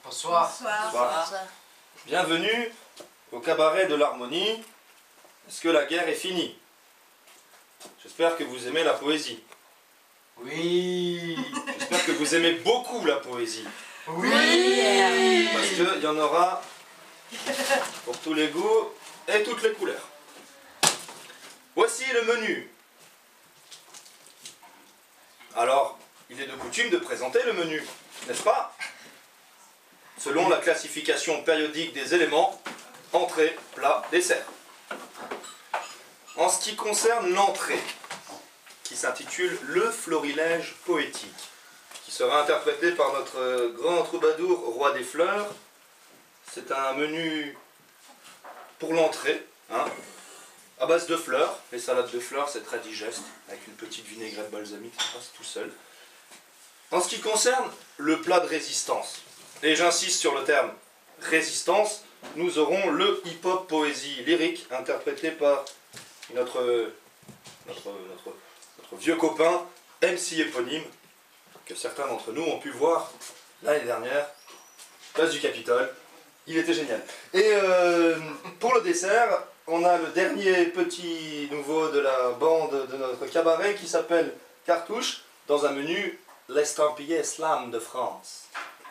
Bonsoir. Bonsoir. Bienvenue au cabaret de l'harmonie. Est-ce que la guerre est finie? J'espère que vous aimez la poésie. Oui. J'espère que vous aimez beaucoup la poésie. Oui. Parce qu'il y en aura pour tous les goûts et toutes les couleurs. Voici le menu. Alors, il est de coutume de présenter le menu, n'est-ce pas? Selon la classification périodique des éléments, entrée, plat, dessert. En ce qui concerne l'entrée, qui s'intitule « Le florilège poétique », qui sera interprété par notre grand troubadour Roi des Fleurs. C'est un menu pour l'entrée, à base de fleurs. Les salades de fleurs, c'est très digeste, avec une petite vinaigrette balsamique, ça passe tout seul. En ce qui concerne le plat de résistance, et j'insiste sur le terme résistance, nous aurons le hip-hop poésie lyrique, interprété par notre vieux copain, MC éponyme, que certains d'entre nous ont pu voir l'année dernière, place du Capitole. Il était génial. Et pour le dessert, on a le dernier petit nouveau de la bande de notre cabaret qui s'appelle Cartouche, dans un menu l'estampillé slam de France.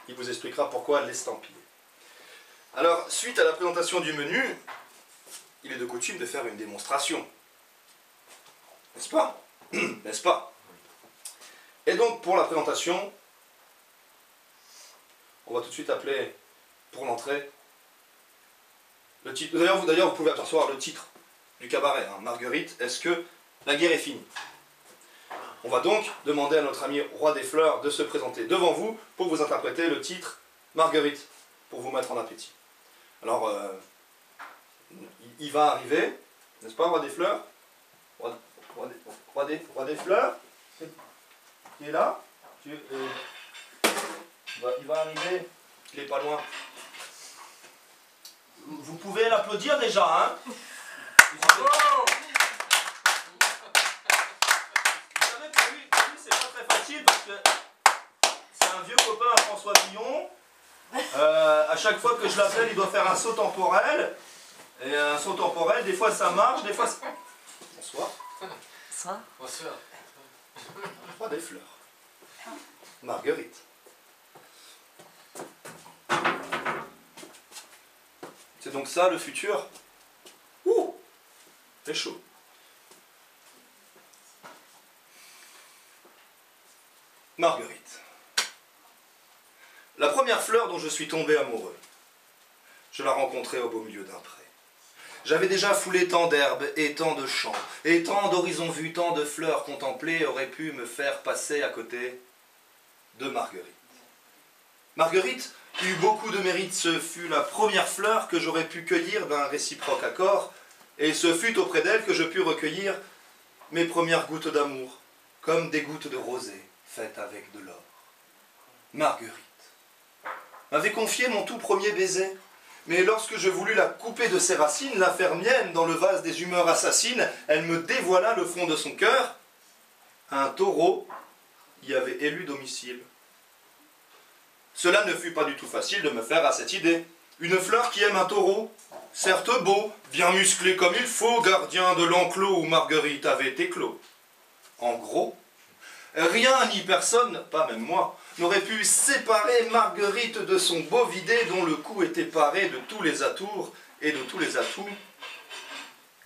Il vous expliquera pourquoi l'estampillé. Alors, suite à la présentation du menu, il est de coutume de faire une démonstration. N'est-ce pas? N'est-ce pas? Et donc, pour la présentation, on va tout de suite appeler, pour l'entrée, le titre. D'ailleurs, vous pouvez apercevoir le titre du cabaret, Marguerite, est-ce que la guerre est finie? On va donc demander à notre ami Roi des Fleurs de se présenter devant vous pour vous interpréter le titre Marguerite, pour vous mettre en appétit. Alors, il va arriver, n'est-ce pas, Roi des Fleurs? Roi des Fleurs, qui est là? Il va arriver, il n'est pas loin. Vous pouvez l'applaudir déjà, hein? Bravo! Vous savez que lui, c'est pas très facile parce que c'est un vieux copain à François Villon. À chaque fois que je l'appelle, il doit faire un saut temporel. Et un saut temporel, des fois ça marche, des fois ça... Bonsoir. Bonsoir. Bonsoir. Roi des Fleurs. Marguerite. C'est donc ça le futur? Ouh! C'est chaud. Marguerite. La première fleur dont je suis tombé amoureux, je la rencontrai au beau milieu d'un pré. J'avais déjà foulé tant d'herbes et tant de champs, et tant d'horizons vus, tant de fleurs contemplées auraient pu me faire passer à côté de Marguerite. Marguerite eut beaucoup de mérite, ce fut la première fleur que j'aurais pu cueillir d'un réciproque accord, et ce fut auprès d'elle que je pus recueillir mes premières gouttes d'amour, comme des gouttes de rosée faites avec de l'or. Marguerite m'avait confié mon tout premier baiser, mais lorsque je voulus la couper de ses racines, la faire mienne dans le vase des humeurs assassines, elle me dévoila le fond de son cœur. Un taureau y avait élu domicile. Cela ne fut pas du tout facile de me faire à cette idée. Une fleur qui aime un taureau, certes beau, bien musclé comme il faut, gardien de l'enclos où Marguerite avait éclos. En gros, rien ni personne, pas même moi, n'aurait pu séparer Marguerite de son beau vidé dont le cou était paré de tous les atours et de tous les atouts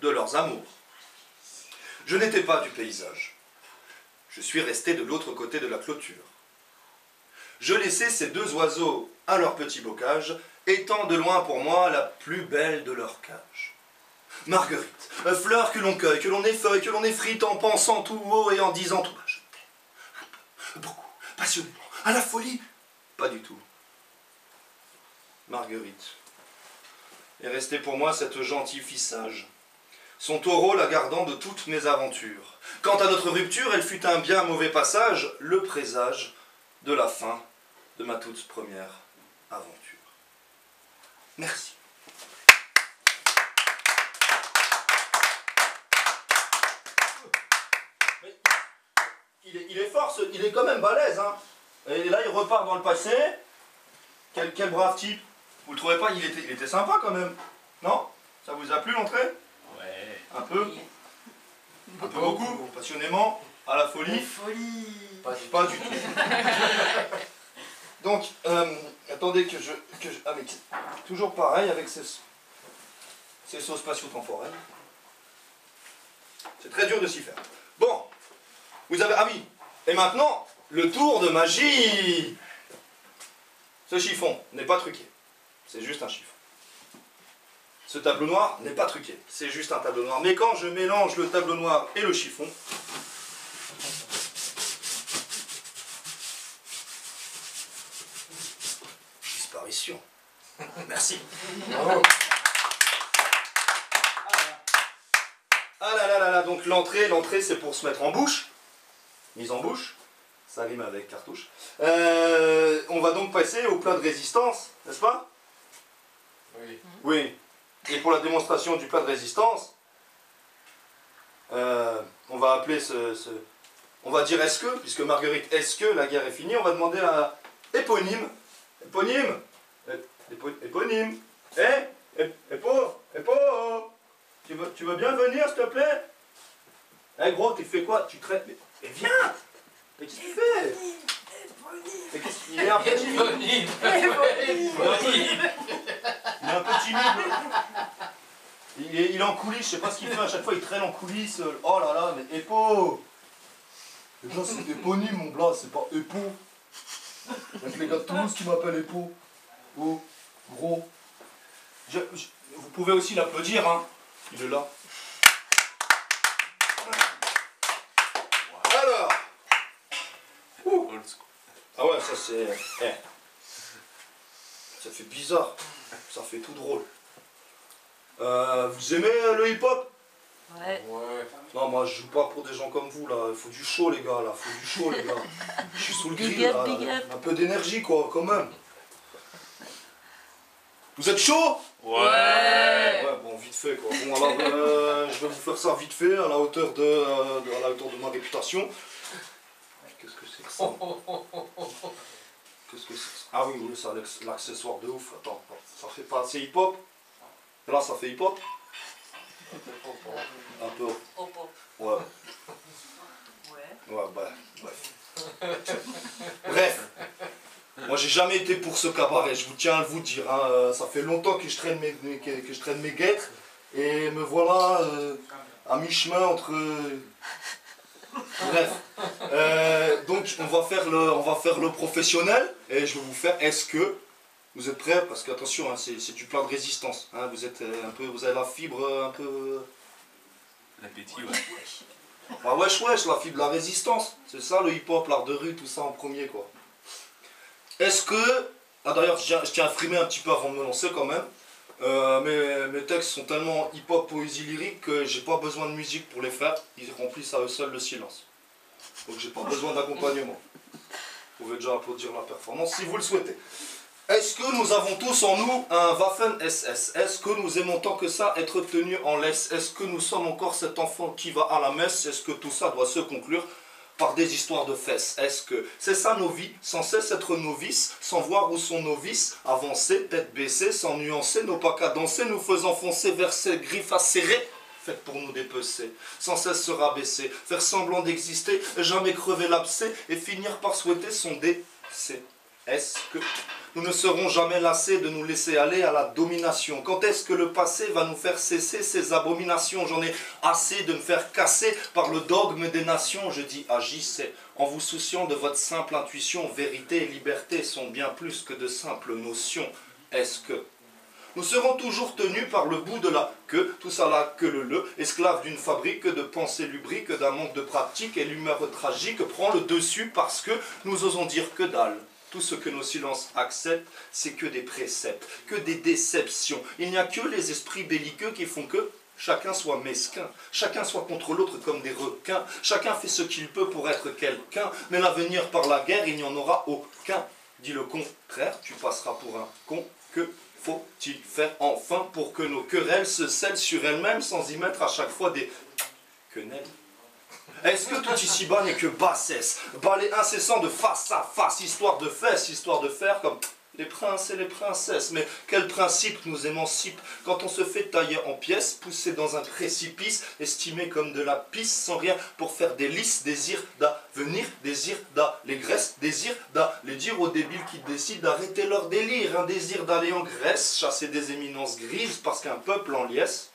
de leurs amours. Je n'étais pas du paysage. Je suis resté de l'autre côté de la clôture. Je laissais ces deux oiseaux à leur petit bocage, étant de loin pour moi la plus belle de leur cage. Marguerite, fleur que l'on cueille, que l'on effeuille, que l'on effrite en pensant tout haut et en disant tout bas. Je t'aime, un peu, beaucoup, passionnément, à la folie. Pas du tout. Marguerite est restée pour moi cette gentille fille sage, son taureau la gardant de toutes mes aventures. Quant à notre rupture, elle fut un bien mauvais passage, le présage de la fin de ma toute première aventure. Merci. Mais il est fort, il est quand même balèze, hein. Et là, il repart dans le passé. Quel brave type. Vous le trouvez pas, il était sympa quand même. Non? Ça vous a plu l'entrée? Ouais. Un peu? Un peu beaucoup, passionnément, à la folie? Folie. Pas du tout. Donc, attendez que je... Ah mais toujours pareil avec ces sauts spatio-temporels. C'est très dur de s'y faire. Bon, vous avez... Ah oui, et maintenant, le tour de magie. Ce chiffon n'est pas truqué. C'est juste un chiffon. Ce tableau noir n'est pas truqué. C'est juste un tableau noir. Mais quand je mélange le tableau noir et le chiffon, disparition. Merci. Bravo. Ah là là là là, donc l'entrée c'est pour se mettre en bouche. Mise en bouche. Ça rime avec cartouche. On va donc passer au plat de résistance, n'est-ce pas? Oui. Oui. Et pour la démonstration du plat de résistance, on va appeler on va dire est-ce que, puisque Marguerite, est-ce que la guerre est finie, on va demander à Éponyme. Éponyme. Éponyme. Épo. Tu veux bien venir, s'il te plaît? Gros, tu fais quoi? Tu traites... Mais viens! Mais qu'est-ce que tu fais? Mais qu'est-ce qu'il est un peu timide. Il est un peu timide. Il est en coulisses, je sais pas ce qu'il fait, à chaque fois il traîne en coulisses. Oh là là, mais Épo! Déjà c'est Éponyme mon gars, c'est pas Épo. Avec les gars de Toulouse qui m'appellent Épo. Oh, gros. Vous pouvez aussi l'applaudir, hein. Il est là. Alors. Ah ouais, ça c'est... Ça fait bizarre. Ça fait tout drôle. Vous aimez le hip-hop? Ouais. Non, moi je joue pas pour des gens comme vous là. Il faut du chaud les gars là. Faut du chaud les gars. Je suis sous le grill là. Un peu d'énergie quoi, quand même. Vous êtes chaud? Ouais. Ouais, bon, vite fait quoi. Bon alors, je vais vous faire ça vite fait, à la hauteur de ma réputation. Qu'est-ce que c'est que ça? Qu'est-ce que c'est? Ah oui, oui, c'est l'accessoire de ouf. Attends, ça fait pas assez hip-hop? Là, ça fait hip-hop? Un peu. Ouais. Ouais, bah, bref. Bref. Moi, j'ai jamais été pour ce cabaret, je vous tiens à vous dire. Hein. Ça fait longtemps que je traîne mes guêtres. Et me voilà à mi-chemin entre... Bref. Donc, on va faire le professionnel. Et je vais vous faire... Est-ce que vous êtes prêts? Parce qu'attention, hein, c'est du plat de résistance. Hein. Vous êtes un peu... Vous avez la fibre un peu... L'appétit, ouais. Ah wesh, la fibre de la résistance. C'est ça le hip-hop, l'art de rue, tout ça en premier, quoi. Est-ce que... Ah d'ailleurs, je tiens à frimer un petit peu avant de me lancer quand même. Mes textes sont tellement hip-hop, poésie lyrique que j'ai pas besoin de musique pour les faire. Ils remplissent à eux seuls le silence. Donc j'ai pas besoin d'accompagnement. Vous pouvez déjà applaudir la performance si vous le souhaitez. Est-ce que nous avons tous en nous un Waffen-SS? Est-ce que nous aimons tant que ça être tenus en laisse? Est-ce que nous sommes encore cet enfant qui va à la messe? Est-ce que tout ça doit se conclure par des histoires de fesses? Est-ce que c'est ça nos vies? Sans cesse être novices, sans voir où sont nos vices, avancer, tête baissée, sans nuancer, nos pas cadencer, nous faisant foncer vers ces griffes acérées, faites pour nous dépecer, sans cesse se rabaisser, faire semblant d'exister, jamais crever l'abcès, et finir par souhaiter son décès. Est-ce que nous ne serons jamais lassés de nous laisser aller à la domination? Quand est-ce que le passé va nous faire cesser ces abominations? J'en ai assez de me faire casser par le dogme des nations. Je dis agissez, en vous souciant de votre simple intuition. Vérité et liberté sont bien plus que de simples notions. Est-ce que nous serons toujours tenus par le bout de la queue, tout ça là que le, esclaves d'une fabrique de pensées lubriques, d'un manque de pratique, et l'humeur tragique prend le dessus parce que nous osons dire que dalle. Tout ce que nos silences acceptent, c'est que des préceptes, que des déceptions. Il n'y a que les esprits belliqueux qui font que chacun soit mesquin, chacun soit contre l'autre comme des requins, chacun fait ce qu'il peut pour être quelqu'un, mais l'avenir par la guerre, il n'y en aura aucun. Dis le contraire, tu passeras pour un con. Que faut-il faire enfin pour que nos querelles se scellent sur elles-mêmes sans y mettre à chaque fois des quenelles? Est-ce que tout ici-bas n'est que bassesse, balai incessant de face à face, histoire de fesses, histoire de faire comme les princes et les princesses. Mais quel principe nous émancipe quand on se fait tailler en pièces, pousser dans un précipice, estimé comme de la pisse, sans rien pour faire des lisses, désir d'avenir, désir d'allégresse, désir d'aller dire aux débiles qui décident d'arrêter leur délire, un désir d'aller en Grèce, chasser des éminences grises parce qu'un peuple en liesse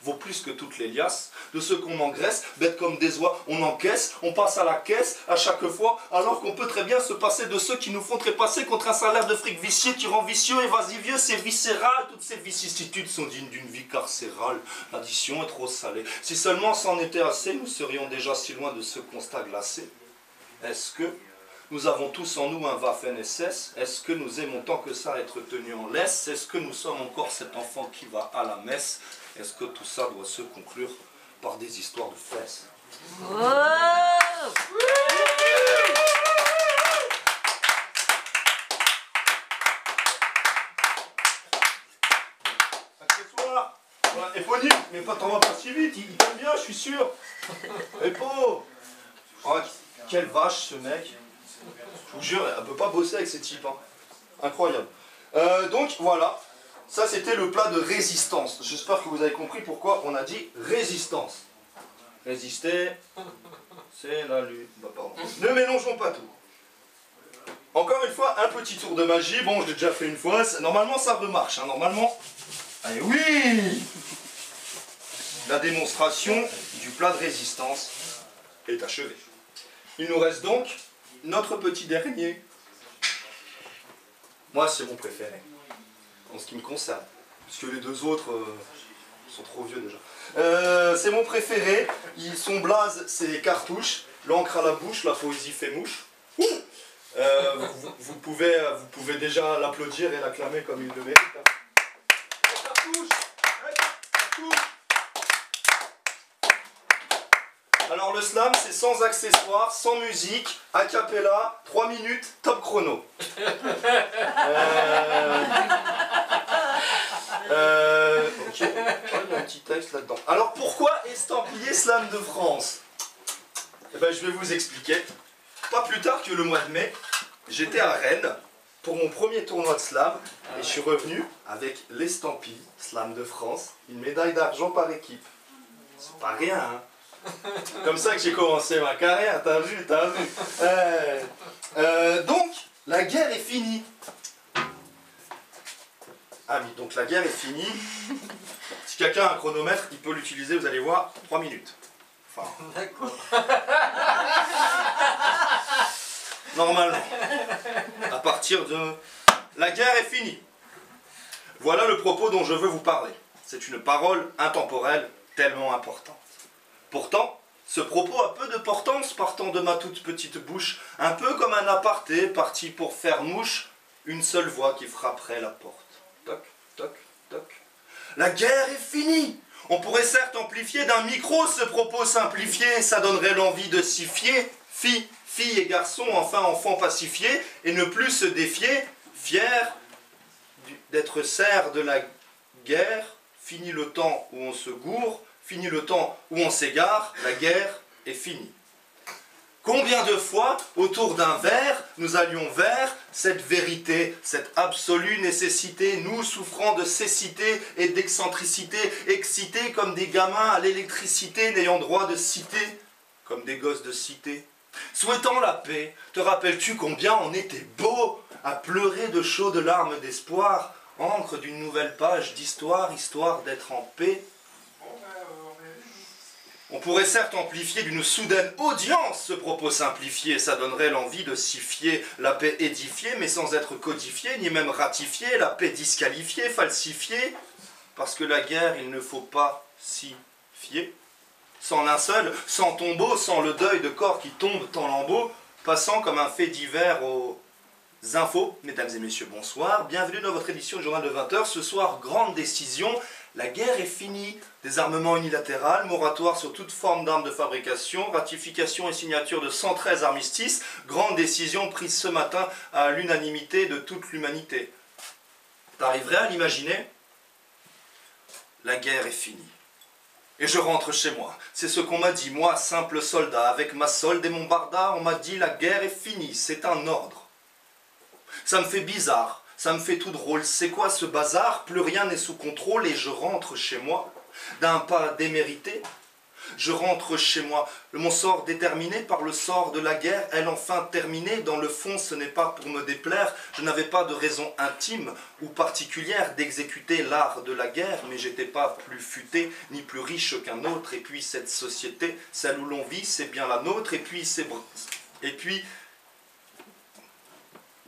vaut plus que toutes les liasses, de ceux qu'on engraisse, bêtes comme des oies, on encaisse, on passe à la caisse à chaque fois, alors qu'on peut très bien se passer de ceux qui nous font trépasser contre un salaire de fric vicieux qui rend vicieux et vas-y-vieux, c'est viscéral, toutes ces vicissitudes sont dignes d'une vie carcérale, l'addition est trop salée, si seulement c'en était assez, nous serions déjà si loin de ce constat glacé. Est-ce que nous avons tous en nous un Waffen-SS? Est-ce que nous aimons tant que ça être tenus en laisse? Est-ce que nous sommes encore cet enfant qui va à la messe? Est-ce que tout ça doit se conclure par des histoires de fesses? Oh. Accessoire, voilà, éponyme, mais t'en vas pas si vite, il t'aime bien, je suis sûr. Épo. Oh, quelle vache ce mec. Je vous jure, elle peut pas bosser avec ces types. Hein. Incroyable. Donc voilà. Ça, c'était le plat de résistance. J'espère que vous avez compris pourquoi on a dit résistance. Résister, c'est la lutte. Bah, pardon. Ne mélangeons pas tout. Encore une fois, un petit tour de magie. Bon, je l'ai déjà fait une fois. Normalement, ça remarche. Hein. Normalement. Allez, oui! La démonstration du plat de résistance est achevée. Il nous reste donc notre petit dernier. Moi, c'est mon préféré. En ce qui me concerne. Parce que les deux autres sont trop vieux déjà. C'est mon préféré. Son blaze, c'est cartouche. L'encre à la bouche, la poésie fait mouche. Vous pouvez déjà l'applaudir et l'acclamer comme il le mérite. Hein. Cartouche, cartouche. Alors le slam, c'est sans accessoires, sans musique, a cappella, 3 minutes, top chrono. Ok, il y a un petit texte là-dedans. Alors pourquoi estampiller Slam de France? Eh ben, je vais vous expliquer. Pas plus tard que le mois de mai, j'étais à Rennes pour mon premier tournoi de slam et je suis revenu avec l'estampille Slam de France, une médaille d'argent par équipe. C'est pas rien, hein. Comme ça que j'ai commencé ma carrière, t'as vu, t'as vu. Donc, la guerre est finie. Ah oui, donc la guerre est finie. Si quelqu'un a un chronomètre, il peut l'utiliser, vous allez voir, 3 minutes. Enfin, D'accord. normalement. À partir de... La guerre est finie. Voilà le propos dont je veux vous parler. C'est une parole intemporelle tellement importante. Pourtant, ce propos a peu de portance partant de ma toute petite bouche, un peu comme un aparté parti pour faire mouche, une seule voix qui frapperait la porte. Toc, toc, toc. La guerre est finie. On pourrait certes amplifier d'un micro ce propos simplifié, ça donnerait l'envie de s'y fier, filles et garçons, enfin enfants pacifiés, et ne plus se défier, fiers d'être serfs de la guerre, fini le temps où on se gourre, fini le temps où on s'égare, la guerre est finie. Combien de fois, autour d'un verre, nous allions vers cette vérité, cette absolue nécessité, nous souffrant de cécité et d'excentricité, excités comme des gamins à l'électricité, n'ayant droit de cité, comme des gosses de cité. Souhaitant la paix, te rappelles-tu combien on était beau à pleurer de chaudes larmes d'espoir, encre d'une nouvelle page d'histoire, histoire d'être en paix? On pourrait certes amplifier d'une soudaine audience ce propos simplifié, ça donnerait l'envie de s'y fier, la paix édifiée, mais sans être codifiée, ni même ratifiée, la paix disqualifiée, falsifiée, parce que la guerre, il ne faut pas s'y fier. Sans linceul, sans tombeau, sans le deuil de corps qui tombe en lambeaux, passant comme un fait divers aux infos. Mesdames et messieurs, bonsoir, bienvenue dans votre édition du journal de 20h. Ce soir, grande décision. La guerre est finie, désarmement unilatéral, moratoire sur toute forme d'armes de fabrication, ratification et signature de 113 armistices, grande décision prise ce matin à l'unanimité de toute l'humanité. T'arriverais à l'imaginer? La guerre est finie. Et je rentre chez moi. C'est ce qu'on m'a dit, moi, simple soldat, avec ma solde et mon barda, on m'a dit la guerre est finie, c'est un ordre. Ça me fait bizarre, ça me fait tout drôle. C'est quoi ce bazar? Plus rien n'est sous contrôle et je rentre chez moi d'un pas démérité. Je rentre chez moi, mon sort déterminé par le sort de la guerre, elle enfin terminée. Dans le fond, ce n'est pas pour me déplaire, je n'avais pas de raison intime ou particulière d'exécuter l'art de la guerre, mais j'étais pas plus futé, ni plus riche qu'un autre. Et puis cette société, celle où l'on vit, c'est bien la nôtre. Et puis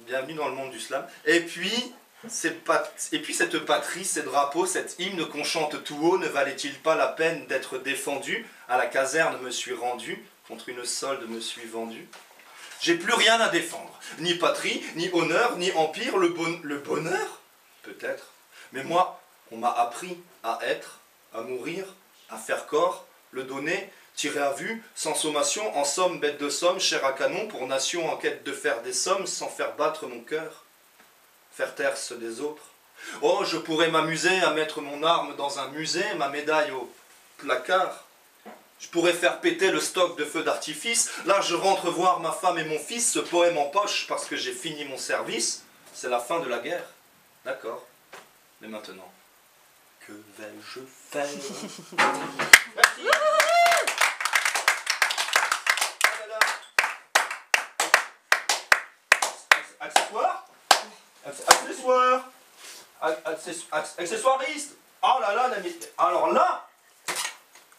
bienvenue dans le monde du slam. Et puis cette patrie, ces drapeaux, cet hymne qu'on chante tout haut, ne valait-il pas la peine d'être défendu? À la caserne me suis rendu, contre une solde me suis vendu. J'ai plus rien à défendre, ni patrie, ni honneur, ni empire, le bonheur? Peut-être. Mais moi, on m'a appris à être, à mourir, à faire corps, le donner, tirer à vue, sans sommation, en somme, bête de somme, chair à canon, pour nation en quête de faire des sommes, sans faire battre mon cœur. Faire taire ceux des autres. Oh, je pourrais m'amuser à mettre mon arme dans un musée, ma médaille au placard. Je pourrais faire péter le stock de feux d'artifice. Là, je rentre voir ma femme et mon fils, ce poème en poche, parce que j'ai fini mon service. C'est la fin de la guerre. D'accord. Mais maintenant, que vais-je faire? Merci. Accessoire? Accessoiriste. Oh là là, alors là,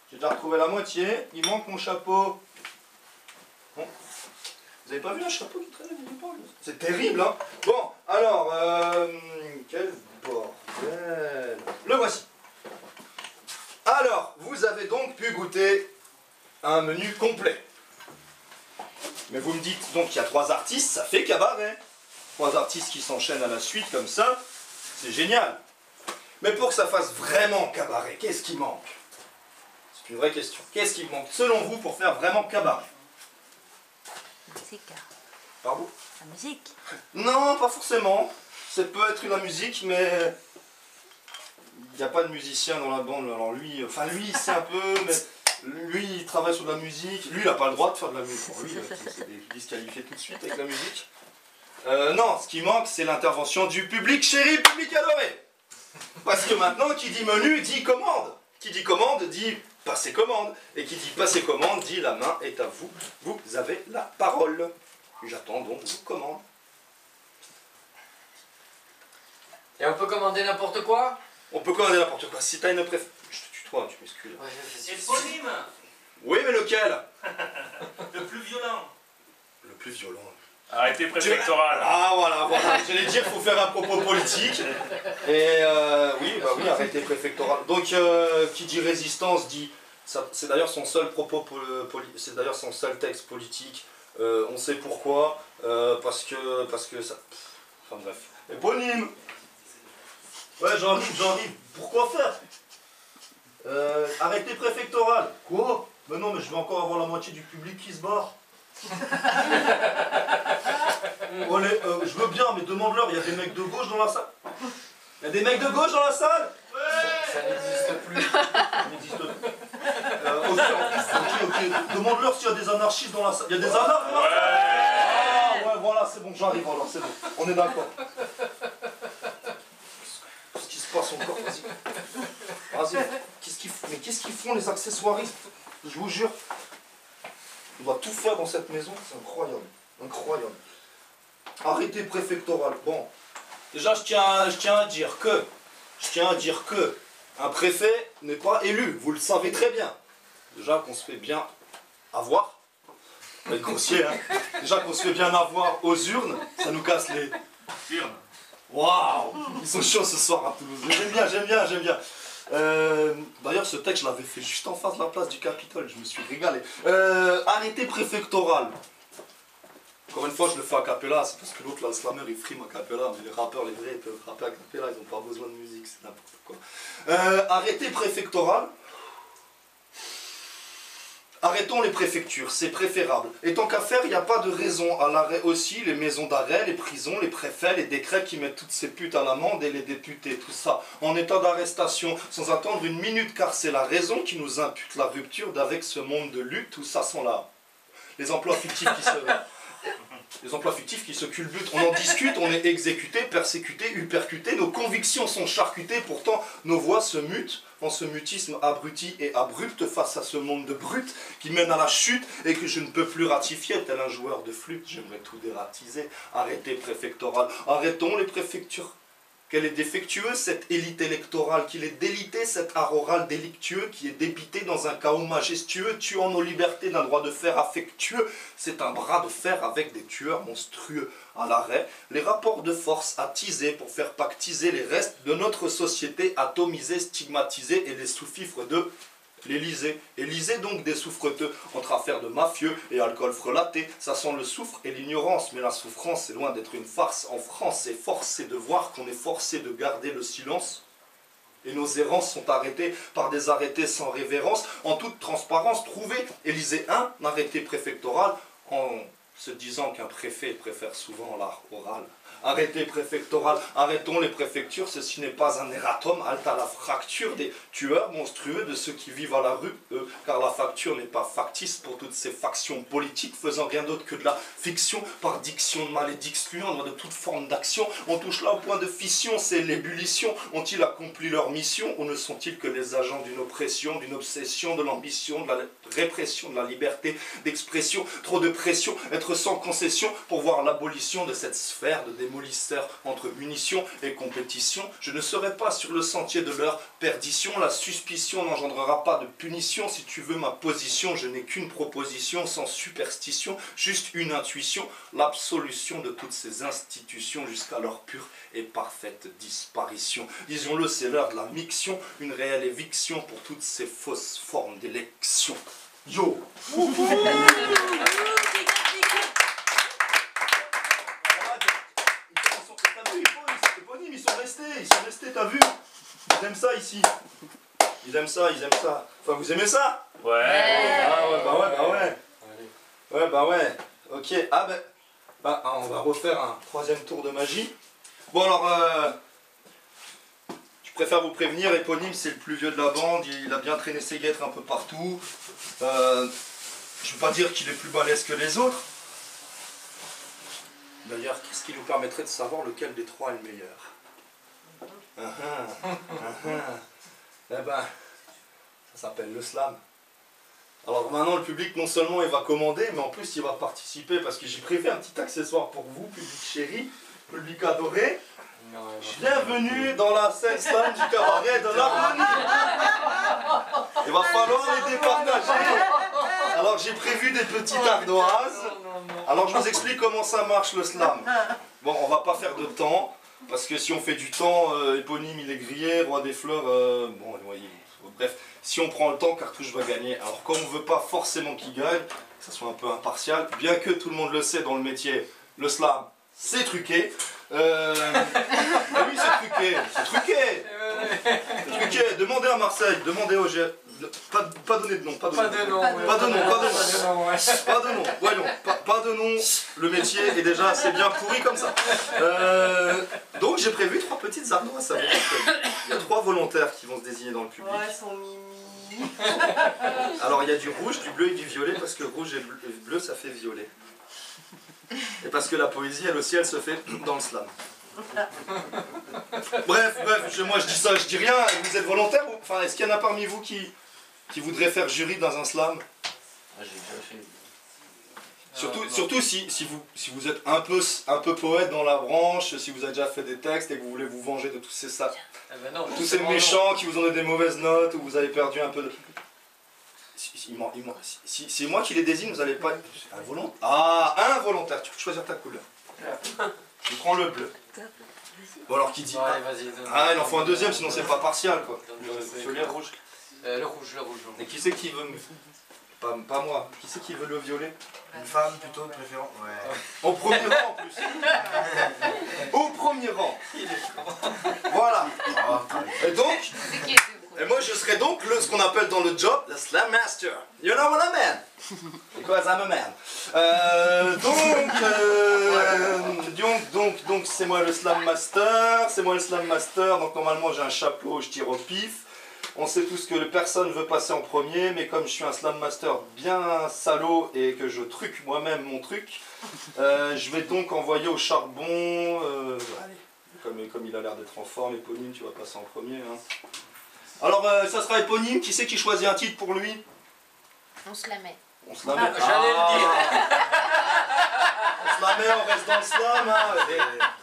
j'ai déjà retrouvé la moitié. Il manque mon chapeau. Bon. Vous avez pas vu un chapeau qui traînait quelque part? C'est terrible, hein. Bon, alors, quel bordel. Le voici. Alors, vous avez donc pu goûter un menu complet. Mais vous me dites donc qu'il y a 3 artistes, ça fait cabaret. 3 artistes qui s'enchaînent à la suite comme ça, c'est génial. Mais pour que ça fasse vraiment cabaret, qu'est-ce qui manque? C'est une vraie question. Qu'est-ce qui manque, selon vous, pour faire vraiment cabaret? La musique. Pardon? La musique. Non, pas forcément. Ça peut être la musique, mais il n'y a pas de musicien dans la bande. Alors lui, lui, c'est un peu, mais lui, il travaille sur de la musique. Lui, il n'a pas le droit de faire de la musique. Pour lui, c'est disqualifié tout de suite avec la musique. Non, ce qui manque, c'est l'intervention du public chéri, public adoré. Parce que maintenant, qui dit menu, dit commande. Qui dit commande, dit passer commande. Et qui dit passer commande, dit la main est à vous. Vous avez la parole. J'attends donc vos commandes. Et on peut commander n'importe quoi? On peut commander n'importe quoi. Si t'as une préf... Je te tutoie, tu m'excuses. Ouais, Éponyme. Oui, mais lequel? Le plus violent. Le plus violent. Arrêté préfectoral. Ah voilà. J'allais dire qu'il faut faire un propos politique. Et oui, arrêté préfectoral. Donc, qui dit résistance dit... C'est d'ailleurs son seul propos, c'est d'ailleurs son seul texte politique. On sait pourquoi. Parce que ça... Enfin bref. Éponyme. Ouais, j'arrive. Pourquoi faire? Arrêté préfectoral. Quoi? Mais non, mais je vais encore avoir la moitié du public qui se barre. Allez, je veux bien, mais demande-leur, il y a des mecs de gauche dans la salle. Il y a des mecs de gauche dans la salle? ça n'existe plus. Ça n'existe plus. Ok. Demande-leur s'il y a des anarchistes dans la salle. Il y a des anarchistes dans la salle? Ah ouais, voilà, c'est bon, j'arrive alors, c'est bon. On est d'accord. Qu'est-ce qui se passe encore? Vas-y. Qu'est-ce qu'ils font les accessoiristes? Je vous jure. On doit tout faire dans cette maison, c'est incroyable. Incroyable. Arrêté préfectoral. Bon. Déjà, je tiens à dire que un préfet n'est pas élu. Vous le savez très bien. Déjà qu'on se fait bien avoir. On va être grossier, hein. Déjà qu'on se fait bien avoir aux urnes, ça nous casse les urnes. Waouh! Ils sont chauds ce soir à Toulouse. J'aime bien. D'ailleurs, ce texte, je l'avais fait juste en face de la place du Capitole. Je me suis régalé. Arrêté préfectoral. Encore une fois, je le fais a cappella. C'est parce que l'autre, là, le slammer, il frime a cappella. Mais les rappeurs, les vrais, ils peuvent rapper a cappella. Ils n'ont pas besoin de musique. C'est n'importe quoi. Arrêté préfectoral. Arrêtons les préfectures, c'est préférable. Et tant qu'à faire, il n'y a pas de raison. À l'arrêt aussi, les maisons d'arrêt, les prisons, les préfets, les décrets qui mettent toutes ces putes à l'amende et les députés, tout ça, en état d'arrestation, sans attendre une minute, car c'est la raison qui nous impute la rupture d'avec ce monde de lutte, tout ça sans là. Les emplois fictifs qui se... Des emplois fictifs qui se culbutent. On en discute, on est exécuté, persécuté, uppercuté. Nos convictions sont charcutées. Pourtant, nos voix se mutent en ce mutisme abruti et abrupt face à ce monde de brutes qui mène à la chute et que je ne peux plus ratifier. Tel un joueur de flûte, j'aimerais tout dératiser. Arrêtez préfectoral. Arrêtons les préfectures. Qu'elle est défectueuse, cette élite électorale, qu'il est délité, cet art oral délictueux qui est débité dans un chaos majestueux, tuant nos libertés d'un droit de fer affectueux. C'est un bras de fer avec des tueurs monstrueux. À l'arrêt, les rapports de force attisés pour faire pactiser les restes de notre société atomisée, stigmatisée et les sous-fifres de l'Élysée. Élysée donc des souffreteux entre affaires de mafieux et alcool frelaté. Ça sent le soufre et l'ignorance, mais la souffrance est loin d'être une farce. En France, c'est forcé de voir qu'on est forcé de garder le silence. Et nos errances sont arrêtées par des arrêtés sans révérence. En toute transparence, trouvez Élysée 1, un arrêté préfectoral, en se disant qu'un préfet préfère souvent l'art oral. Arrêtez préfectoral, arrêtons les préfectures, ceci n'est pas un erratum, halte à la fracture des tueurs monstrueux de ceux qui vivent à la rue, car la facture n'est pas factice pour toutes ces factions politiques faisant rien d'autre que de la fiction, par diction de malédiction, de toute forme d'action. On touche là au point de fission, c'est l'ébullition. Ont-ils accompli leur mission ou ne sont-ils que les agents d'une oppression, d'une obsession, de l'ambition, de la répression, de la liberté d'expression? Trop de pression, être sans concession pour voir l'abolition de cette sphère de démolisseurs entre munitions et compétition. Je ne serai pas sur le sentier de leur perdition. La suspicion n'engendrera pas de punition. Si tu veux ma position, je n'ai qu'une proposition sans superstition, juste une intuition, l'absolution de toutes ces institutions jusqu'à leur pure et parfaite disparition. Disons-le, c'est l'heure de la miction, une réelle éviction pour toutes ces fausses formes d'élection. Yo! Ils sont restés, t'as vu? Ils aiment ça ici. Ils aiment ça, ils aiment ça. Enfin, vous aimez ça? Ouais. Ah ouais, bah ouais, bah ouais. Ouais, bah ouais. Ok, ah bah on va refaire un troisième tour de magie. Bon alors, je préfère vous prévenir, Éponyme, c'est le plus vieux de la bande, il a bien traîné ses guêtres un peu partout. Je ne veux pas dire qu'il est plus balèze que les autres. D'ailleurs, qu'est-ce qui nous permettrait de savoir lequel des trois est le meilleur? Eh ben, ça s'appelle le slam. Alors maintenant, le public, non seulement il va commander, mais en plus il va participer, parce que j'ai prévu un petit accessoire pour vous, public chéri, public adoré. Bienvenue dans la scène slam du cabaret de l'harmonie. Il va falloir les départager. Alors j'ai prévu des petites ardoises. Alors je vous explique comment ça marche le slam. Bon, on va pas faire de temps, parce que si on fait du temps, Éponyme il est grillé, Roi des fleurs, bon, voyez, bref, si on prend le temps, Cartouche va gagner. Alors comme on veut pas forcément qu'il gagne, que ça soit un peu impartial, bien que tout le monde le sait dans le métier, le slam, c'est truqué. Ah oui, c'est truqué, c'est truqué. C'est truqué. Demandez à Marseille, demandez au GF. Pas donner de nom, pas de nom. Pas de nom, voyons, pas de nom, le métier est déjà assez bien pourri comme ça. Donc j'ai prévu trois petites ardoises. Il y a trois volontaires qui vont se désigner dans le public. Ouais, son mimi. Alors il y a du rouge, du bleu et du violet, parce que rouge et bleu ça fait violet. Et parce que la poésie, elle aussi, elle se fait dans le slam. Bref, moi je dis ça, je dis rien, vous êtes volontaire ou... Enfin, est-ce qu'il y en a parmi vous qui voudrait faire jury dans un slam? J'ai déjà fait. Surtout si vous êtes un peu poète dans la branche, si vous avez déjà fait des textes et que vous voulez vous venger de tous ces tous ces méchants qui vous ont donné des mauvaises notes ou vous avez perdu un peu de... Si moi qui les désigne, vous n'allez pas... Un volontaire? Ah, un volontaire, tu peux choisir ta couleur. Tu prends le bleu. Bon alors qui dit... Ah, il en faut un deuxième, sinon c'est pas partial quoi. Le rouge. Le rouge. Et qui c'est qui veut... Pas moi. Qui c'est qui veut le violet? Une femme plutôt de préférence. Ouais. Au premier rang en plus. Au premier rang. Voilà. Et donc... Et moi je serais donc ce qu'on appelle dans le job le slam master. You know what I mean? Because I'm a man. Donc c'est moi le slam master. Donc normalement j'ai un chapeau, je tire au pif. On sait tous que personne veut passer en premier, mais comme je suis un slam master bien salaud et que je truque moi-même mon truc, je vais donc envoyer au charbon. Allez, comme il a l'air d'être en forme, Éponyme, tu vas passer en premier. Hein. Alors, ça sera Éponyme. Qui c'est qui choisit un titre pour lui? On se la met. On se la met. J'allais le dire. On se la met, on reste dans le slam. Hein.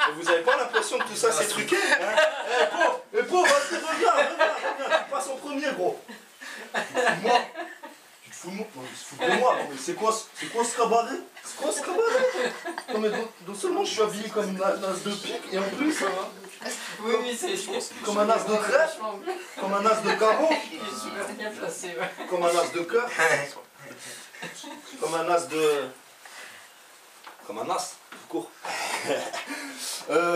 Et vous avez pas l'impression que tout ça c'est truqué hein? Vas-y, reviens, tu passes en premier, gros. Moi, tu te fous de moi? Non, mais tu te fous de moi. Non, mais c'est quoi ce cabaret? C'est quoi ce cabaret? Non, mais non seulement je suis habillé comme une as de pique, et en plus, Oui, c'est comme un as de crêpe, comme un as de carreau, Il est super bien placé, ouais. comme un as de cœur, comme un as de. Comme un as, tout court.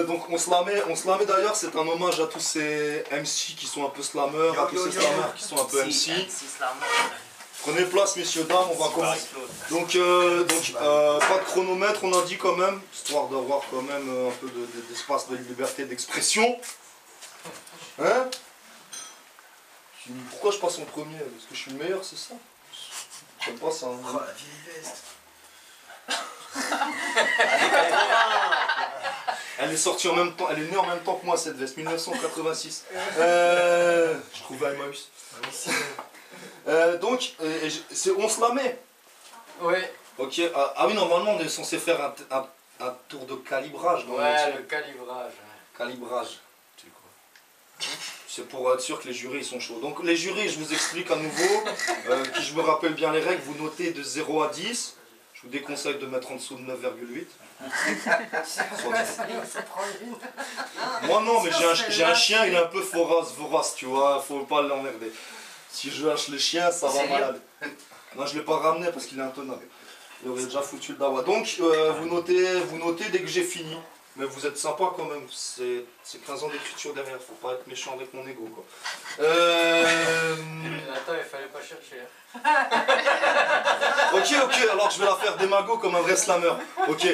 Donc on se la met d'ailleurs, c'est un hommage à tous ces MC qui sont un peu slammeurs, à tous ces slammeurs qui sont un peu MC. Prenez place messieurs, dames, on va commencer. Donc, pas de chronomètre, on a dit quand même, histoire d'avoir quand même un peu d'espace de liberté d'expression. Hein? Pourquoi je passe en premier? Parce que je suis le meilleur, c'est ça? J'aime pas ça. Hein. Oh la vieille veste. Elle est sortie en même temps, elle est née en même temps que moi cette veste, 1986. Je trouvais à Emmaüs. Donc, on se la met. Oui. Ok, ah oui, normalement on est censé faire un tour de calibrage. Ouais, le calibrage. Calibrage. C'est quoi? C'est pour être sûr que les jurys ils sont chauds. Donc les jurys, je vous explique à nouveau, qui je me rappelle bien les règles, vous notez de 0 à 10. Je vous déconseille de mettre en dessous de 9,8. Moi non, mais j'ai un chien, il est un peu vorace, tu vois, faut pas l'emmerder. Si je lâche le chien, ça va malade. Non, je ne l'ai pas ramené parce qu'il est intenable. Il aurait déjà foutu le dawa. Donc, vous notez dès que j'ai fini. Mais vous êtes sympa quand même. C'est 15 ans d'écriture derrière. Faut pas être méchant avec mon ego, quoi. Attends, il fallait pas chercher. Ok, alors je vais la faire démago comme un vrai slammer. Ok.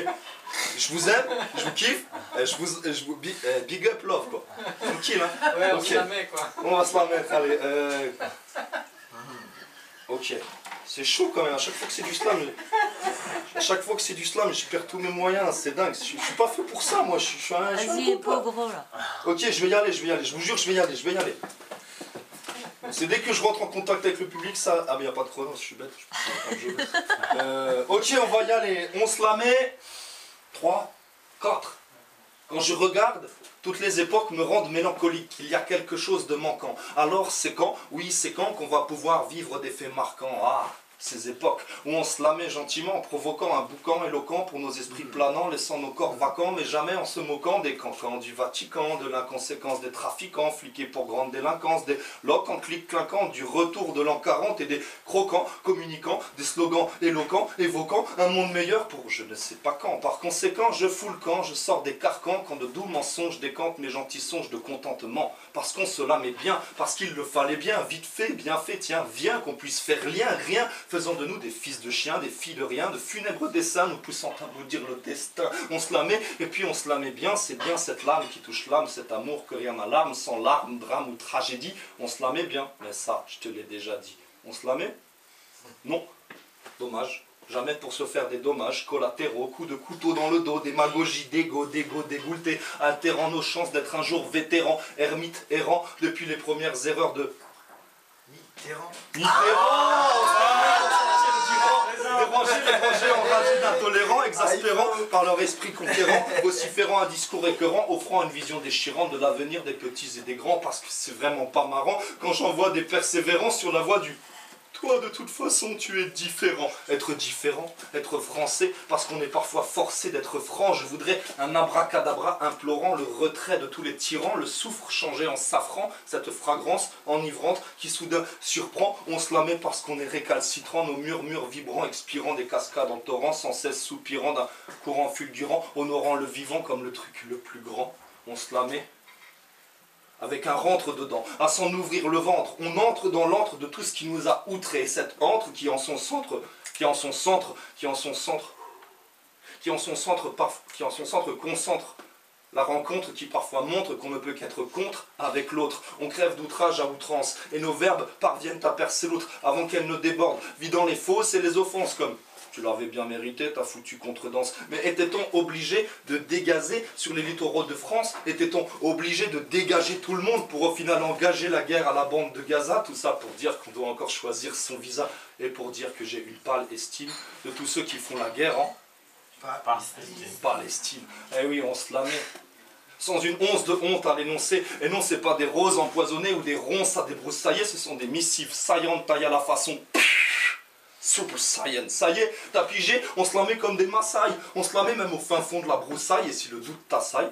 Je vous aime, je vous kiffe, je vous big up love, quoi. Tranquille, hein. Ouais, on Ok. se la met, quoi. On va se la mettre, allez. Ok. C'est chaud quand même, à chaque fois que c'est du slam, je perds tous mes moyens, c'est dingue. Je suis pas fait pour ça, moi, je suis un Vas-y, copain. pas gros là. Ok, je vais y aller, je vous jure, je vais y aller. C'est dès que je rentre en contact avec le public, ça... Ah mais y a pas de chrono, je suis bête, je peux ok, on va y aller, on se la met... 3, 4. Quand je regarde, toutes les époques me rendent mélancolique. Il y a quelque chose de manquant. Alors c'est quand? Oui, c'est quand qu'on va pouvoir vivre des faits marquants. Ah, ces époques où on se la met gentiment en provoquant un boucan éloquent pour nos esprits planants, laissant nos corps vacants, mais jamais en se moquant des cancans du Vatican, de l'inconséquence des trafiquants, fliqués pour grande délinquance, des locs en clic clinquant, du retour de l'an 40 et des croquants, communicants, des slogans éloquents, évoquant un monde meilleur pour je ne sais pas quand. Par conséquent, je fous le camp, je sors des carcans, quand de doux mensonges décantent mes gentils songes de contentement. Parce qu'on se la met bien, parce qu'il le fallait bien, vite fait, bien fait, tiens, viens qu'on puisse faire rien, faisant de nous des fils de chiens, des filles de rien, de funèbres dessins, nous poussant à maudire le destin. On se la met, et puis on se la met bien, c'est bien cette lame qui touche l'âme, cet amour que rien n'alarme, sans larmes, drame ou tragédie, on se la met bien. Mais ça, je te l'ai déjà dit. On se la met? Non. Dommage. Jamais pour se faire des dommages collatéraux, coups de couteau dans le dos, démagogie, dégoûté, altérant nos chances d'être un jour vétéran, ermite, errant, depuis les premières erreurs de... Mitterrand. Dérangés, enragés d'intolérants, exaspérants par leur esprit conquérant, vociférant un discours écœurant, offrant une vision déchirante de l'avenir des petits et des grands, parce que c'est vraiment pas marrant quand j'en vois des persévérants sur la voie du... Toi, de toute façon, tu es différent. Être différent, être français, parce qu'on est parfois forcé d'être franc. Je voudrais un abracadabra implorant le retrait de tous les tyrans, le soufre changé en safran, cette fragrance enivrante qui soudain surprend. On se la met parce qu'on est récalcitrant, nos murmures vibrants, expirant des cascades en torrent, sans cesse soupirant d'un courant fulgurant, honorant le vivant comme le truc le plus grand. On se la met avec un rentre dedans, à s'en ouvrir le ventre. On entre dans l'antre de tout ce qui nous a outrés. Cette antre qui en son centre concentre La rencontre qui parfois montre qu'on ne peut qu'être contre avec l'autre. On crève d'outrage à outrance, et nos verbes parviennent à percer l'autre avant qu'elle ne déborde, vidant les fausses et les offenses comme « tu l'avais bien mérité, ta foutue contredanse ». Mais était-on obligé de dégazer sur les littoraux de France? Était-on obligé de dégager tout le monde pour au final engager la guerre à la bande de Gaza? Tout ça pour dire qu'on doit encore choisir son visa et pour dire que j'ai une pâle estime de tous ceux qui font la guerre en Palestine. Eh oui, on se la met. Sans une once de honte à l'énoncer. Et non, c'est pas des roses empoisonnées ou des ronces à débroussailler, ce sont des missives saillantes taillées à la façon Super Saiyan. Ça y est, t'as pigé, on se la met comme des Maasai. On se la met même au fin fond de la broussaille, et si le doute t'assaille,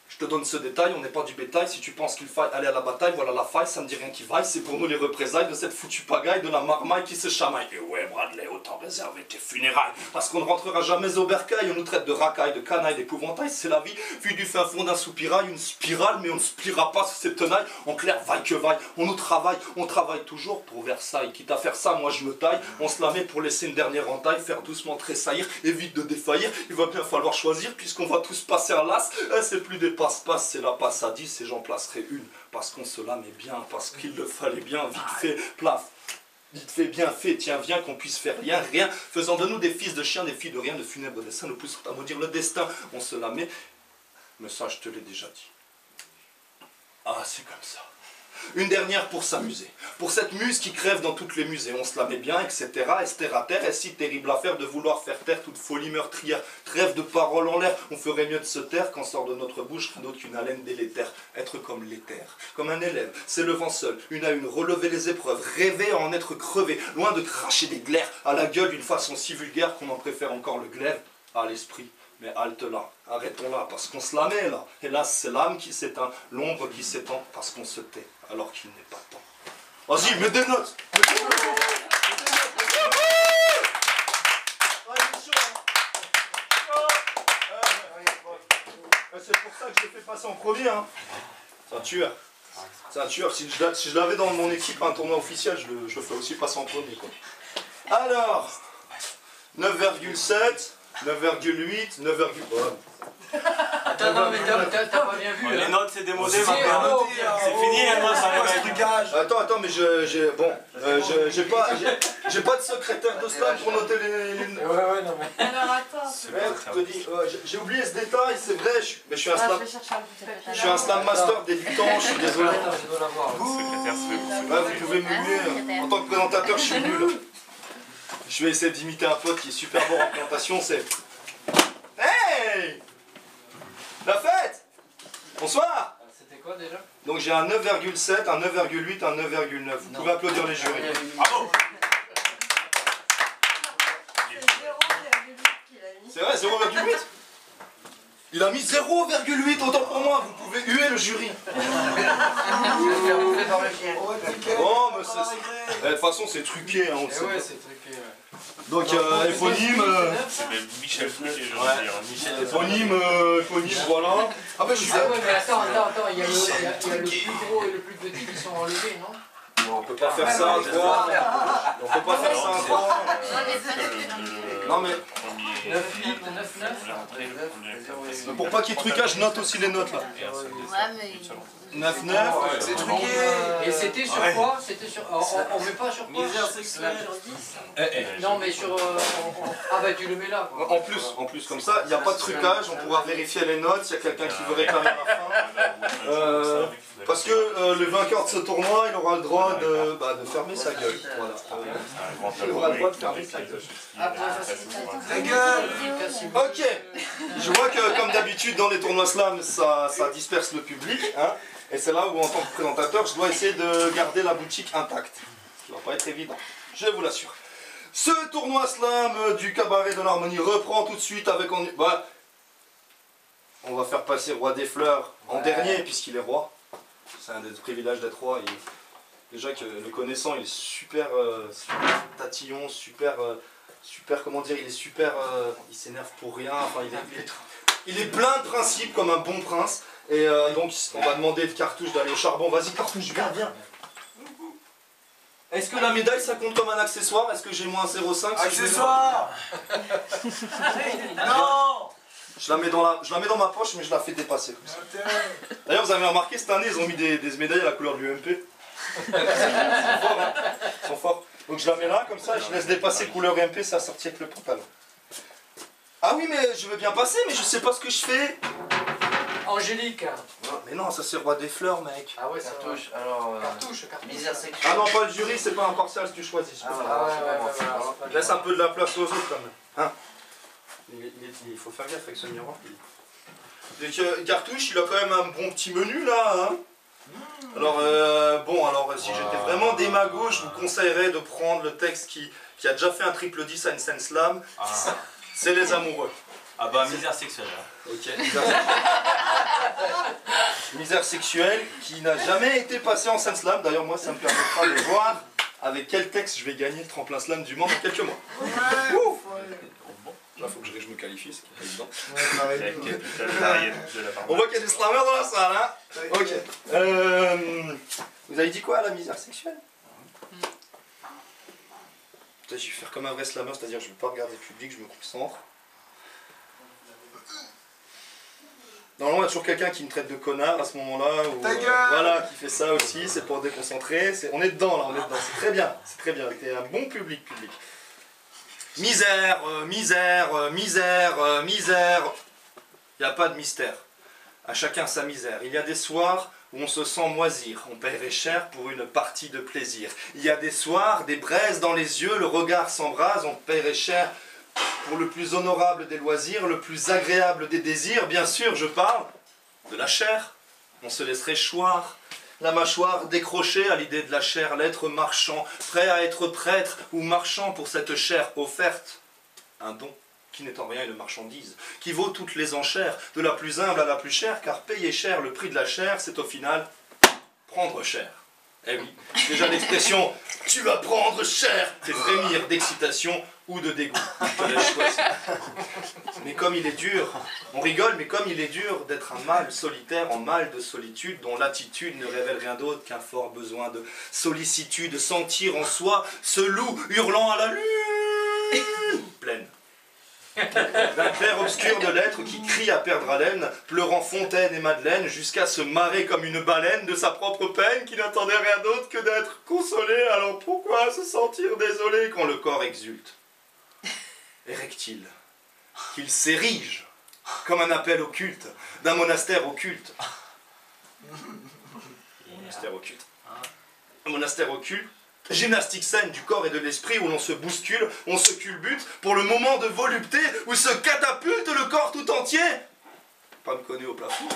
je te donne ce détail, on n'est pas du bétail. Si tu penses qu'il faille aller à la bataille, voilà la faille, ça ne dit rien qui vaille. C'est pour nous les représailles de cette foutue pagaille, de la marmaille qui se chamaille. Et ouais, Bradley, autant réserver tes funérailles. Parce qu'on ne rentrera jamais au bercail, on nous traite de racaille, de canaille, d'épouvantail. C'est la vie, vue du fin fond d'un soupirail, une spirale, mais on ne se pliera pas sous cette tenaille. En clair, vaille que vaille, on travaille toujours pour Versailles. Quitte à faire ça, moi je me taille. On se la met pour laisser une dernière entaille, faire doucement tressaillir, évite de défaillir. Il va bien falloir choisir, puisqu'on va tous passer à l'as. C'est plus des passe-passe, c'est la passe à 10 et j'en placerai une. Parce qu'on se la met bien, parce qu'il le fallait bien, vite fait, plaf. Vite fait, bien fait, tiens, viens qu'on puisse faire rien, faisant de nous des fils de chiens, des filles de rien, de funèbres dessins, nous poussant à maudire le destin. On se la met, mais ça je te l'ai déjà dit. Ah, c'est comme ça. Une dernière pour s'amuser. Pour cette muse qui crève dans toutes les musées. On se la met bien, etc. Esther à terre, est si terrible affaire de vouloir faire taire toute folie meurtrière. Trêve de paroles en l'air. On ferait mieux de se taire quand sort de notre bouche rien d'autre qu'une haleine délétère. Être comme l'éther. Comme un élève, s'élevant seul, une à une, relever les épreuves, rêver à en être crevé, loin de cracher des glaires à la gueule d'une façon si vulgaire qu'on en préfère encore le glaive à l'esprit. Mais halte là, arrêtons là, parce qu'on se la met là. Hélas, c'est l'âme qui s'éteint, l'ombre qui s'étend, parce qu'on se tait, alors qu'il n'est pas temps. Vas-y, mets des notes. C'est pour ça que je l'ai fait passer en premier. Hein. C'est un tueur. C'est un tueur. Si je l'avais dans mon équipe à un tournoi officiel, je le fais aussi passer en premier. Quoi. Alors, 9,7. 9,8, 9,1. Attends, non, mais t'as pas bien vu. Les Hein. notes, c'est démodé C'est maintenant. C'est fini, les notes, ça trucage. Attends, mais j'ai pas de secrétaire de stade pour noter les... Ouais, non, mais. Alors attends. J'ai oublié ce détail, c'est vrai, mais je suis un Ah, slam, je vais chercher un petit peu. je suis un slam master débutant, je suis désolé. Attends, je dois l'avoir. Secrétaire, c'est Ouais, vous pouvez m'humer, en tant que présentateur, je suis nul. Je vais essayer d'imiter un pote qui est super bon en présentation, c'est... Hey! La fête! Bonsoir! C'était quoi déjà? Donc j'ai un 9,7, un 9,8, un 9,9. Vous pouvez applaudir les jurys. Bravo. C'est vrai, 0,8? Il a mis 0,8, autant pour moi, vous pouvez huer le jury. Oh, mais c'est... De toute façon, c'est truqué, hein, on le sait. Ouais, c'est truqué. Ouais. Donc, éponyme... C'est même Michel Fouquet, j'ai envie de dire. Michel éponyme, voilà. Ah bah je suis... Ah ouais, mais attends, il y a le plus gros et le plus petit qui sont enlevés, non? Non, on peut pas faire ça à 3. On peut pas faire ça à 3. Non mais... 9, 8, 9, 9. Pour pas qu'il y ait trucage, je note aussi les notes là. Ouais, mais... 9, 9. C'est truqué. Et c'était sur quoi? C'était sur... On met pas sur quoi? Misère sexuelle. Non, mais sur... Ah bah tu le mets là, quoi. En plus, comme ça, il n'y a pas de trucage, on pourra vérifier les notes, s'il y a quelqu'un qui veut réclamer à la fin. Parce que le vainqueur de ce tournoi, il aura le droit de fermer sa gueule. Voilà. Il aura le droit de fermer sa gueule. Ta gueule. Ok, je vois que comme d'habitude dans les tournois slam, ça disperse le public. Hein, et c'est là où en tant que présentateur, je dois essayer de garder la boutique intacte. Ça va pas être évident, je vous l'assure. Ce tournoi slam du cabaret de l'harmonie reprend tout de suite avec... on va faire passer Roi des Fleurs en dernier puisqu'il est roi. C'est un des privilèges d'être roi. Déjà que le connaissant, il est super, super tatillon, super, comment dire, il est super, il s'énerve pour rien. Enfin, il est plein de principes comme un bon prince. Et donc, on va demander de Cartouche d'aller au charbon. Vas-y, Cartouche, viens. Est-ce que la médaille, ça compte comme un accessoire? Est-ce que j'ai moins 0,5? Accessoire. Non. Je la mets dans ma poche, mais je la fais dépasser comme ça. D'ailleurs, vous avez remarqué, cette année, ils ont mis des médailles à la couleur du UMP. Ils sont forts, hein. Ils sont forts. Donc je la mets là, comme ça, je laisse dépasser couleur UMP, ça sortit avec le pantalon. Ah oui, mais je veux bien passer, mais je sais pas ce que je fais. Angélique. Non, mais non, ça c'est roi des fleurs, mec. Ah ouais, ça Cartouche, alors. Cartouche. Misère sexuelle. Ah non, pas le jury, c'est pas impartial si tu choisis. Ah, Ah ouais, voilà. Laisse un peu de la place aux autres quand même. Hein, il faut faire gaffe avec ce miroir. Donc Cartouche, il a quand même un bon petit menu là. Hein. Alors, si j'étais vraiment démago, je vous conseillerais de prendre le texte qui a déjà fait un triple 10 à une scène slam. C'est Les Amoureux. Ah bah, misère sexuelle. Hein. Ok, misère sexuelle qui n'a jamais été passée en scène slam. D'ailleurs, moi, ça me permettra de voir avec quel texte je vais gagner le tremplin slam du Mans dans quelques mois. Là, il faut que je me qualifie, ce qui est pas évident. On voit qu'il y a des slammers dans la salle, hein. Ok. Vous avez dit quoi, la misère sexuelle? Je vais faire comme un vrai slammer, c'est-à-dire je ne vais pas regarder le public, je me concentre. Normalement, il y a toujours quelqu'un qui me traite de connard à ce moment-là, ou voilà, qui fait ça aussi, c'est pour déconcentrer. On est dedans, là, on est dedans. C'est très bien, c'est très bien. C'est un bon public. Misère, misère, misère, misère. Il n'y a pas de mystère. À chacun sa misère. Il y a des soirs où on se sent moisir. On paierait cher pour une partie de plaisir. Il y a des soirs, des braises dans les yeux, le regard s'embrase. On paierait cher pour le plus honorable des loisirs, le plus agréable des désirs. Bien sûr, je parle de la chair. On se laisserait choir. La mâchoire décrochée à l'idée de la chair, l'être marchand, prêt à être prêtre ou marchand pour cette chair offerte. Un don qui n'est en rien une marchandise, qui vaut toutes les enchères, de la plus humble à la plus chère, car payer cher le prix de la chair, c'est au final prendre cher. Eh oui, déjà l'expression « tu vas prendre cher » fait frémir d'excitation ou de dégoût. Je te laisse choisir. Mais comme il est dur, on rigole, mais comme il est dur d'être un mâle solitaire en mal de solitude, dont l'attitude ne révèle rien d'autre qu'un fort besoin de sollicitude, sentir en soi ce loup hurlant à la lune pleine. D'un clair obscur de l'être qui crie à perdre haleine, pleurant Fontaine et Madeleine, jusqu'à se marrer comme une baleine de sa propre peine, qui n'attendait rien d'autre que d'être consolé. Alors pourquoi se sentir désolé quand le corps exulte? Érectile, qu'il s'érige comme un appel au culte d'un monastère occulte. Monastère occulte. Un monastère occulte. Gymnastique saine du corps et de l'esprit où l'on se bouscule, on se culbute pour le moment de volupté où se catapulte le corps tout entier. Pas me connu au plafond.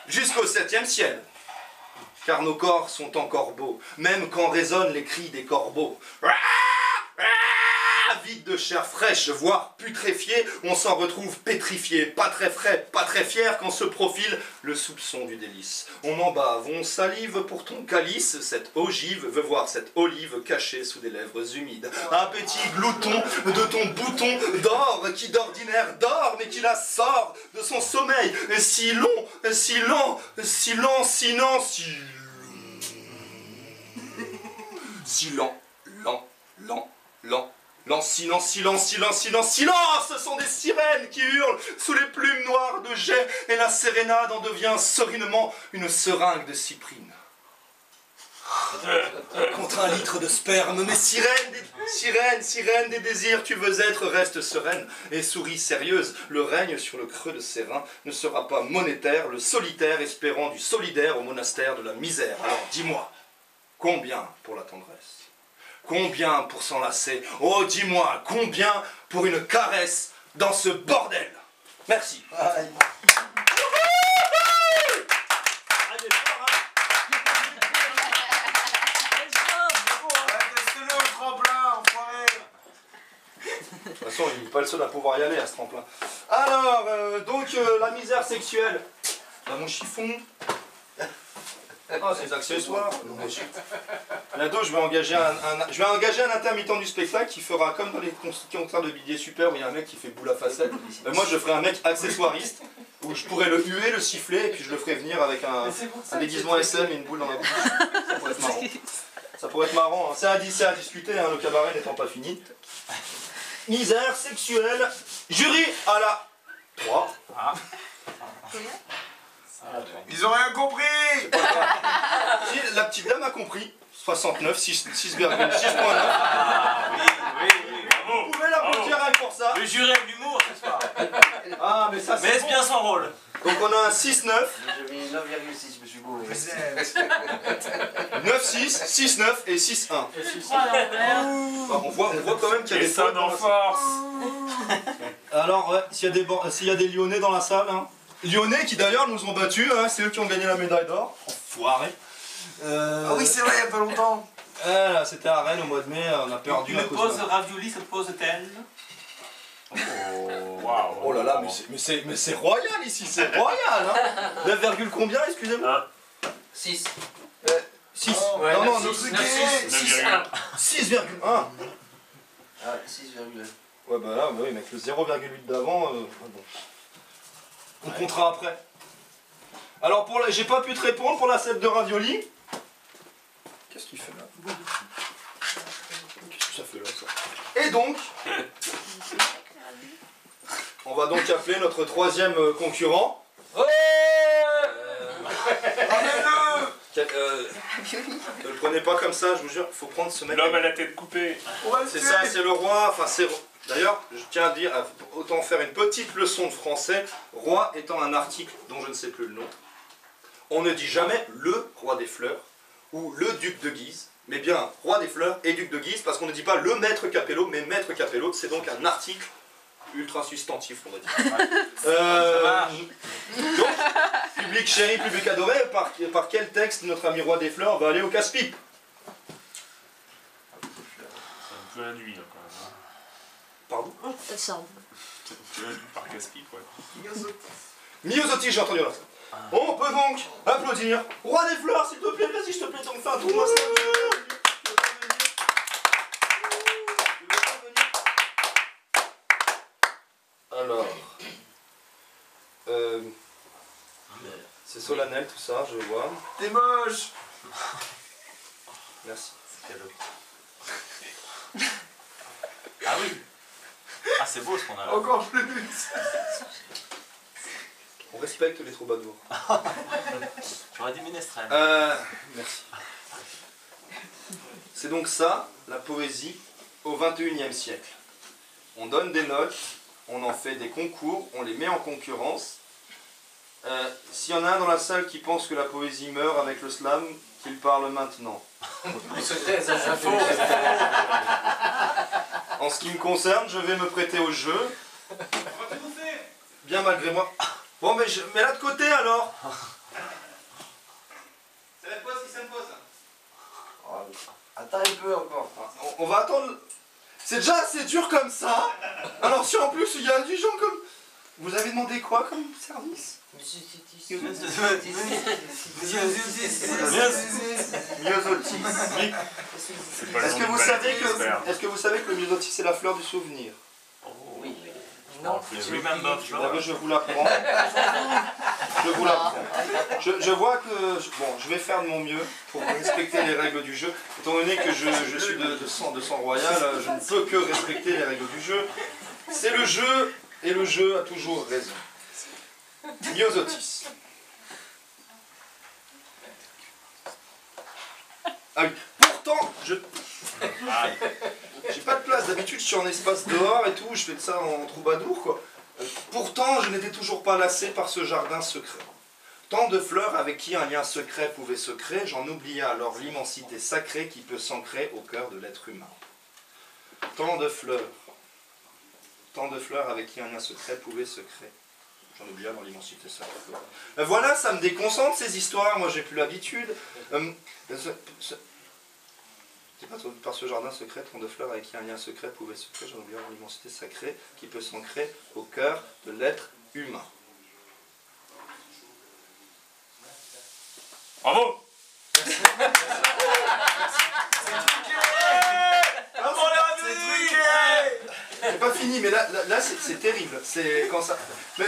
Jusqu'au 7e ciel. Car nos corps sont encore beaux, même quand résonnent les cris des corbeaux. Vide de chair fraîche, voire putréfiée, on s'en retrouve pétrifié, pas très frais, pas très fier quand se profile le soupçon du délice. On en bave, on salive pour ton calice, cette ogive veut voir cette olive cachée sous des lèvres humides. Un petit glouton de ton bouton d'or qui d'ordinaire dort, mais qui la sort de son sommeil si long, si lent, si lent, si lent, si lent, lent, lent, lent. Silence, silence, silence, silence, silence! Ce sont des sirènes qui hurlent sous les plumes noires de jet, et la sérénade en devient sereinement une seringue de cyprine. Contre un litre de sperme, mais sirène des désirs, tu veux être, reste sereine, et souris sérieuse, le règne sur le creux de ses reins ne sera pas monétaire, le solitaire espérant du solidaire au monastère de la misère. Alors dis-moi, combien pour la tendresse? Combien pour s'enlacer? Oh, dis-moi, combien pour une caresse dans ce bordel? Merci. Testez-le au tremplin, enfoiré. De toute façon, il n'est pas le seul à pouvoir y aller à ce tremplin. Alors, la misère sexuelle. Dans mon chiffon. Ah, ces accessoires. Bientôt, je vais engager un intermittent du spectacle qui fera comme dans les concerts de billets super où il y a un mec qui fait boule à facettes. Moi, je ferai un mec accessoiriste où je pourrais le huer, le siffler et puis je le ferai venir avec un déguisement SM et une boule dans la bouche. Ça pourrait être marrant. Ça pourrait être marrant. Hein. C'est à discuter, hein, le cabaret n'étant pas fini. Misère sexuelle. Jury à la 3. Ils ont rien compris. Si, la petite dame a compris. 69, 6,9. Ah oui, oui, oui. Vous pouvez l'applaudir rien que pour ça. Le juré de l'humour ce soir. Ah, mais ça Mais c'est est-ce bien son rôle? Donc on a un 6,9, J'ai mis 9,6, je me suis gouré. 9,6, 6,9 et 6,1. On voit quand même qu'il y a Et des ça fautes dans en la- force. Alors ouais, s'il y a des Lyonnais dans la salle, hein. Lyonnais qui d'ailleurs nous ont battus, hein, c'est eux qui ont gagné la médaille d'or. Enfoiré. Ah oui, c'est vrai, il y a pas longtemps. Là, c'était à Rennes au mois de mai, on a perdu à Une cause pause de... ravioli se pose-t-elle? Waouh. Oh là là, mais c'est royal ici, c'est royal hein. 9, combien, excusez-moi? 6. 6. Ouais, non, non, 9,1. 6,1. Ah, 6,9. Ouais bah là, oui, avec le 0,8 d'avant, bon. On comptera après. Alors pour j'ai pas pu te répondre pour la set de ravioli. Qu'est-ce qu'il fait là? Qu'est-ce que ça fait là ça? Et donc, on va donc appeler notre troisième concurrent. Ne le prenez pas comme ça, je vous jure, il faut prendre ce mec. L'homme à la tête coupée. C'est ça, c'est le roi, enfin c'est... D'ailleurs, je tiens à dire, autant faire une petite leçon de français, roi étant un article dont je ne sais plus le nom, on ne dit jamais le roi des fleurs ou le duc de Guise, mais bien roi des fleurs et duc de Guise, parce qu'on ne dit pas le maître Capello, mais maître Capello, c'est donc un article ultra substantif, on va dire. Donc, public chéri, public adoré, par quel texte notre ami roi des fleurs va aller au casse-pipe? C'est un peu la nuit là quand même. Pardon? Ça semble. C'est un peu la nuit par casse-pipe, ouais. Miosotis, j'ai entendu là. On peut donc applaudir roi des fleurs, s'il te plaît, vas-y, s'il te plaît, donc fais un tournoi. Alors, c'est solennel tout ça, je vois. T'es moche. Merci. Ah oui. Ah c'est beau ce qu'on a là. Encore plus. On respecte les troubadours. J'aurais dit ménestrel. Merci. C'est donc ça, la poésie au XXIe siècle. On donne des notes, on en fait des concours, on les met en concurrence. S'il y en a un dans la salle qui pense que la poésie meurt avec le slam, qu'il parle maintenant. En ce qui me concerne, je vais me prêter au jeu. Bien malgré moi. Bon, mais je mets là de côté alors. C'est la pause qui s'impose. Attends un peu encore. On va attendre. C'est déjà assez dur comme ça. Alors si en plus il y a du gens comme. Vous avez demandé quoi comme service? Myosotis. C'est pas le Est-ce nom que du vous balai savez d'expert. que, est-ce que vous savez que le myosotis c'est la fleur du souvenir? Oui. Non, remember Eh flower. bien, je vous l'apprends. Je vous l'apprends. Je vois que... Bon, je vais faire de mon mieux pour respecter les règles du jeu. Étant donné que je suis de sang royal, je ne peux que respecter les règles du jeu. C'est le jeu, et le jeu a toujours raison. Myosotis. Ah oui, pourtant, j'ai pas de place, d'habitude je suis en espace dehors et tout, je fais de ça en troubadour quoi. Pourtant, je n'étais toujours pas lassé par ce jardin secret. Tant de fleurs avec qui un lien secret pouvait se créer, j'en oubliais alors l'immensité sacrée qui peut s'ancrer au cœur de l'être humain. Tant de fleurs avec qui un lien secret pouvait se créer. J'en oublie alors l'immensité sacrée. Voilà, ça me déconcentre ces histoires, moi j'ai plus l'habitude. C'est pas par ce jardin secret, tant de fleurs avec qui un lien secret pouvait se créer, j'en oublie alors l'immensité sacrée qui peut s'ancrer au cœur de l'être humain. Bravo. C'est pas fini, mais là c'est terrible. C'est quand ça. Mais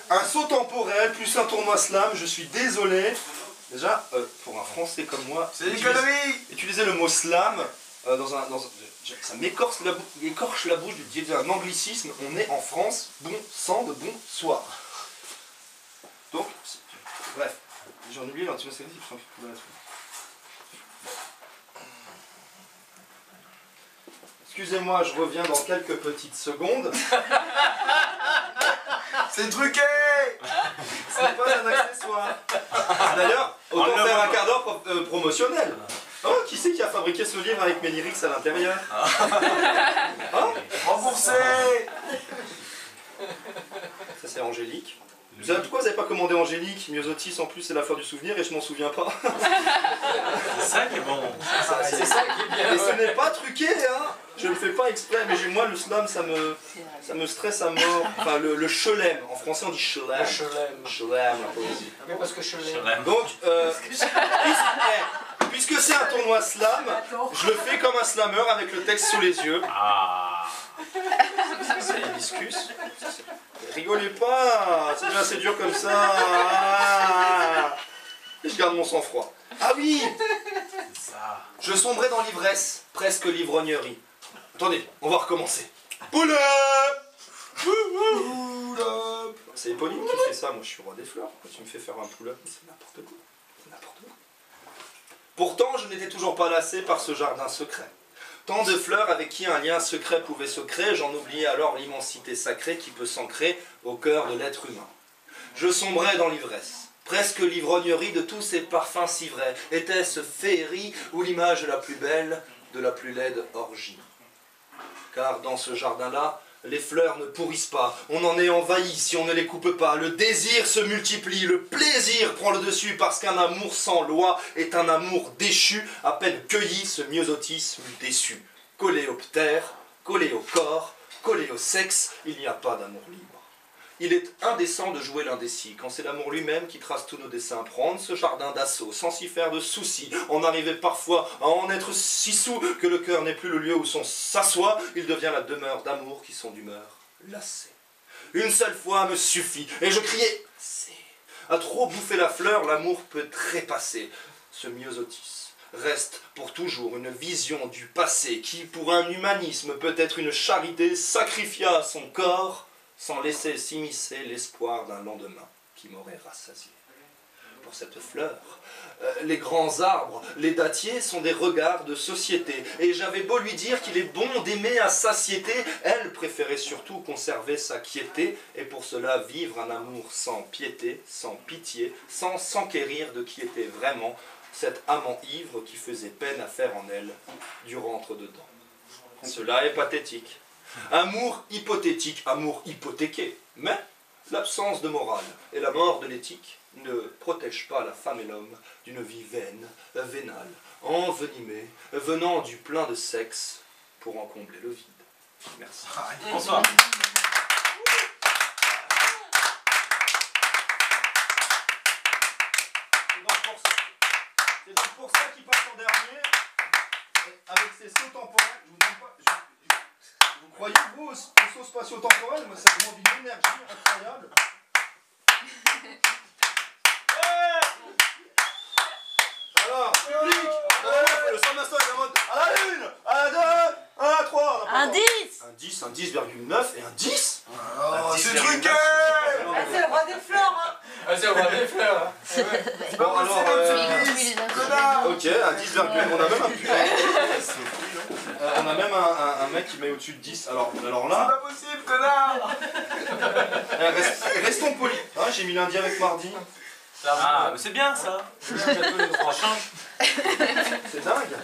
un saut temporel plus un tournoi slam, je suis désolé. Déjà, pour un Français comme moi, C'est l'économie. utiliser le mot slam, ça m'écorche la bouche de dire un anglicisme. On est en France, bon sang de bonsoir. Donc, bref, j'en oublie l'antimassalité. Excusez-moi, je reviens dans quelques petites secondes. C'est truqué. Ce n'est pas un accessoire. D'ailleurs, autant faire un quart d'heure promotionnel. Oh, qui c'est qui a fabriqué ce livre avec mes lyrics à l'intérieur? Oh, Remboursé. ça c'est Angélique. Pourquoi vous n'avez pas commandé Angélique? Myosotis en plus c'est la fleur du souvenir et je m'en souviens pas. C'est ça qui est bon. C'est ça qui est bien. Et ce n'est pas truqué, hein. Je ne le fais pas exprès, mais moi le slam ça me stresse à mort. Enfin le chelem, en français on dit chelem. Le chelem. Chelem, la poésie. Mais parce que chelem. Donc, puisque c'est un tournoi slam, je le fais comme un slammer avec le texte sous les yeux. Ah. C'est hibiscus. Rigolez pas, c'est déjà assez dur comme ça. Ah. Et je garde mon sang-froid. Ah oui, Ça. je sombrais dans l'ivresse, presque l'ivrognerie. Attendez, on va recommencer. Pull up. C'est Éponyme qui fait ça, moi je suis roi des fleurs. Pourquoi tu me fais faire un pull-up? C'est n'importe quoi. C'est n'importe quoi. Pourtant, je n'étais toujours pas lassé par ce jardin secret. Tant de fleurs avec qui un lien secret pouvait se créer, j'en oubliais alors l'immensité sacrée qui peut s'ancrer au cœur de l'être humain. Je sombrais dans l'ivresse, presque l'ivrognerie de tous ces parfums si vrais. Était-ce féerie ou l'image la plus belle de la plus laide orgie? Car dans ce jardin-là, les fleurs ne pourrissent pas, on en est envahi si on ne les coupe pas. Le désir se multiplie, le plaisir prend le dessus, parce qu'un amour sans loi est un amour déchu. À peine cueilli, ce myosotis m'eût déçu. Coléoptère, collé au corps, collé au sexe, il n'y a pas d'amour libre. Il est indécent de jouer l'indécis, quand c'est l'amour lui-même qui trace tous nos dessins. Prendre ce jardin d'assaut, sans s'y faire de soucis, en arriver parfois à en être si saoul que le cœur n'est plus le lieu où son s'assoit, il devient la demeure d'amour qui sont d'humeur lassée. Une seule fois me suffit, et je criais « assez ». À trop bouffer la fleur, l'amour peut trépasser. Ce myosotis reste pour toujours une vision du passé, qui, pour un humanisme, peut être une charité, sacrifia son corps, sans laisser s'immiscer l'espoir d'un lendemain qui m'aurait rassasié. Pour cette fleur, les grands arbres, les dattiers sont des regards de société, et j'avais beau lui dire qu'il est bon d'aimer à satiété, elle préférait surtout conserver sa quiété, et pour cela vivre un amour sans piété, sans pitié, sans s'enquérir de qui était vraiment cet amant ivre qui faisait peine à faire en elle du rentre-dedans. Cela est pathétique. Amour hypothétique, amour hypothéqué. Mais l'absence de morale et la mort de l'éthique ne protègent pas la femme et l'homme d'une vie vaine, vénale, envenimée, venant du plein de sexe pour en combler le vide. Merci. Bonsoir. C'est donc pour ça qu'il passe en dernier, avec ses sauts temporels. Je vous demande pas. Vous croyez, vous, aux sauts spatio-temporels? Moi, ça demande une énergie incroyable. Alors, public, le son master est en mode à la 1, à la 2, à la 3. Un 10. Un 10, un 10,9 et un 10. Oh, c'est truqué. Ah, c'est le roi des fleurs, hein. Ah, c'est le roi des fleurs. Hein. Bon, alors, Connard. ok, un 10, on a même un on a même un mec qui met au-dessus de 10. Alors C'est là, pas possible, connard. restons polis. Hein, j'ai mis lundi avec mardi. Ah, mais c'est bien ça. On change. C'est dingue.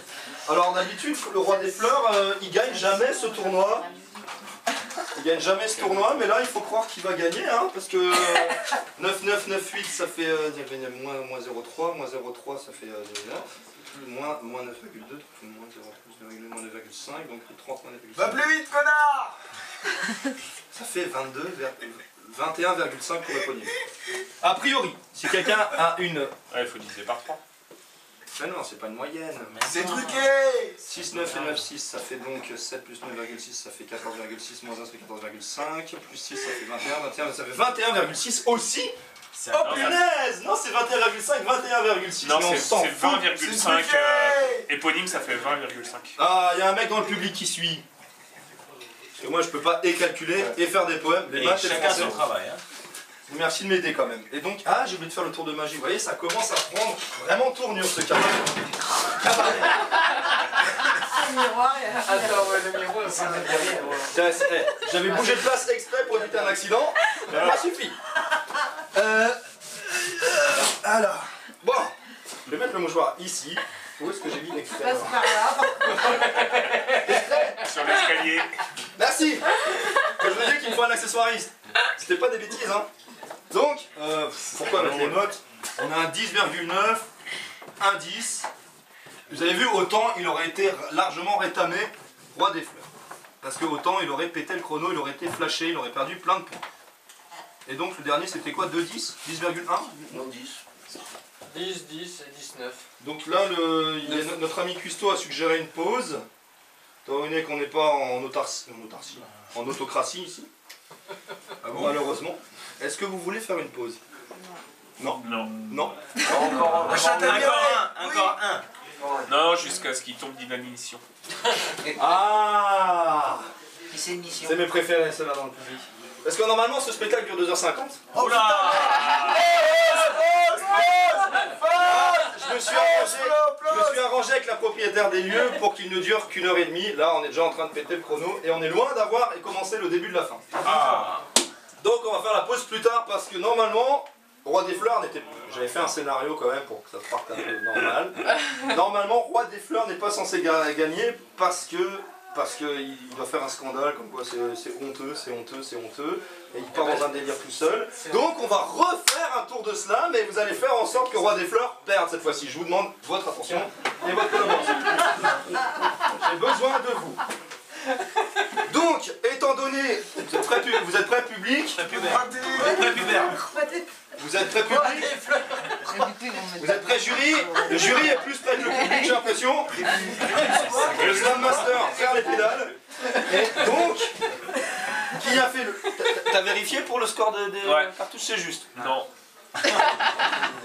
Alors d'habitude, le roi des fleurs, il gagne jamais ce tournoi. Il gagne jamais ce tournoi, mais là il faut croire qu'il va gagner, hein, parce que 9, 9, 9, 8, ça fait moins 0,3, moins 0,3, ça fait 0,9, moins 9,2, moins 0,2, moins 9,5, donc 30, moins 9,5. Va plus vite, connard. Ça fait 21,5 pour l'éponyme. A priori, si quelqu'un a une... Ouais, il faut diviser par 3. Mais non, c'est pas une moyenne. C'est truqué. 6, 9 et 9, 6, ça fait donc 7 plus 9,6, ça fait 14,6, moins 1, ça fait 14,5, plus 6, ça fait 21, ça fait 21,6 aussi. Oh punaise! Non, c'est 21,5, 21,6. Non, mais on c'est s'en fout. 20,5. Éponyme, ça fait 20,5. Ah, il y a un mec dans le public qui suit. Parce que moi, je peux pas et calculer et faire des poèmes. Les Et maths et le chacun français. son travail. Hein. Merci de m'aider quand même. Et donc, ah, j'ai oublié de faire le tour de magie. Vous voyez, ça commence à prendre vraiment tournure ce cabaret. Le miroir, il y a- Attends, ouais, le miroir, c'est derrière. Ouais. Tiens, j'avais bougé de place exprès pour éviter un accident. Ça suffit. Alors, bon, je vais mettre le mouchoir ici. Où est-ce que j'ai mis l'extrait? passe par là. Sur l'escalier. Merci. Je me disais qu'il me faut un accessoiriste. C'était pas des bêtises, hein. Donc, pourquoi mettre les notes? On a un 10,9, un 10. Vous avez vu, autant il aurait été largement rétamé roi des fleurs. Parce que autant il aurait pété le chrono, il aurait été flashé, il aurait perdu plein de points. Et donc le dernier c'était quoi? 2,10? 10,1? Non, 10. 10, 10 et 19. Donc là, notre ami Custo a suggéré une pause. Étant donné qu'on n'est pas en autocratie ici. Malheureusement. Est-ce que vous voulez faire une pause? Non. Non. Non. Encore Encore un. Non, jusqu'à ce qu'il tombe d'inanition. Ah, Qui c'est une mission? c'est mes préférés, ceux-là dans le public. Parce que normalement, ce spectacle dure 2h50. Oh là! Je me suis arrangé avec la propriétaire des lieux pour qu'il ne dure qu'1 heure et demie. Là, on est déjà en train de péter le chrono et on est loin d'avoir commencé le début de la fin. Ah! Donc, on va faire la pause plus tard parce que normalement, Roi des Fleurs n'était. J'avais fait un scénario quand même pour que ça parte un peu normal. Normalement, Roi des Fleurs n'est pas censé gagner parce qu'il doit faire un scandale, comme quoi c'est honteux, c'est honteux, c'est honteux, et il part dans un délire tout seul. Donc on va refaire un tour de slam et vous allez faire en sorte que Roi des Fleurs perde cette fois-ci. Je vous demande votre attention et votre collaboration. J'ai besoin de vous. Donc, étant donné, vous êtes prêts public? Prépubère. Vous êtes prêts public? Vous êtes prêts jury? Le jury est plus près que le public, j'ai l'impression. Le Slam Master faire les pédales. Et donc, qui a fait le... T'as vérifié pour le score des Ouais. cartouches? C'est juste. Non.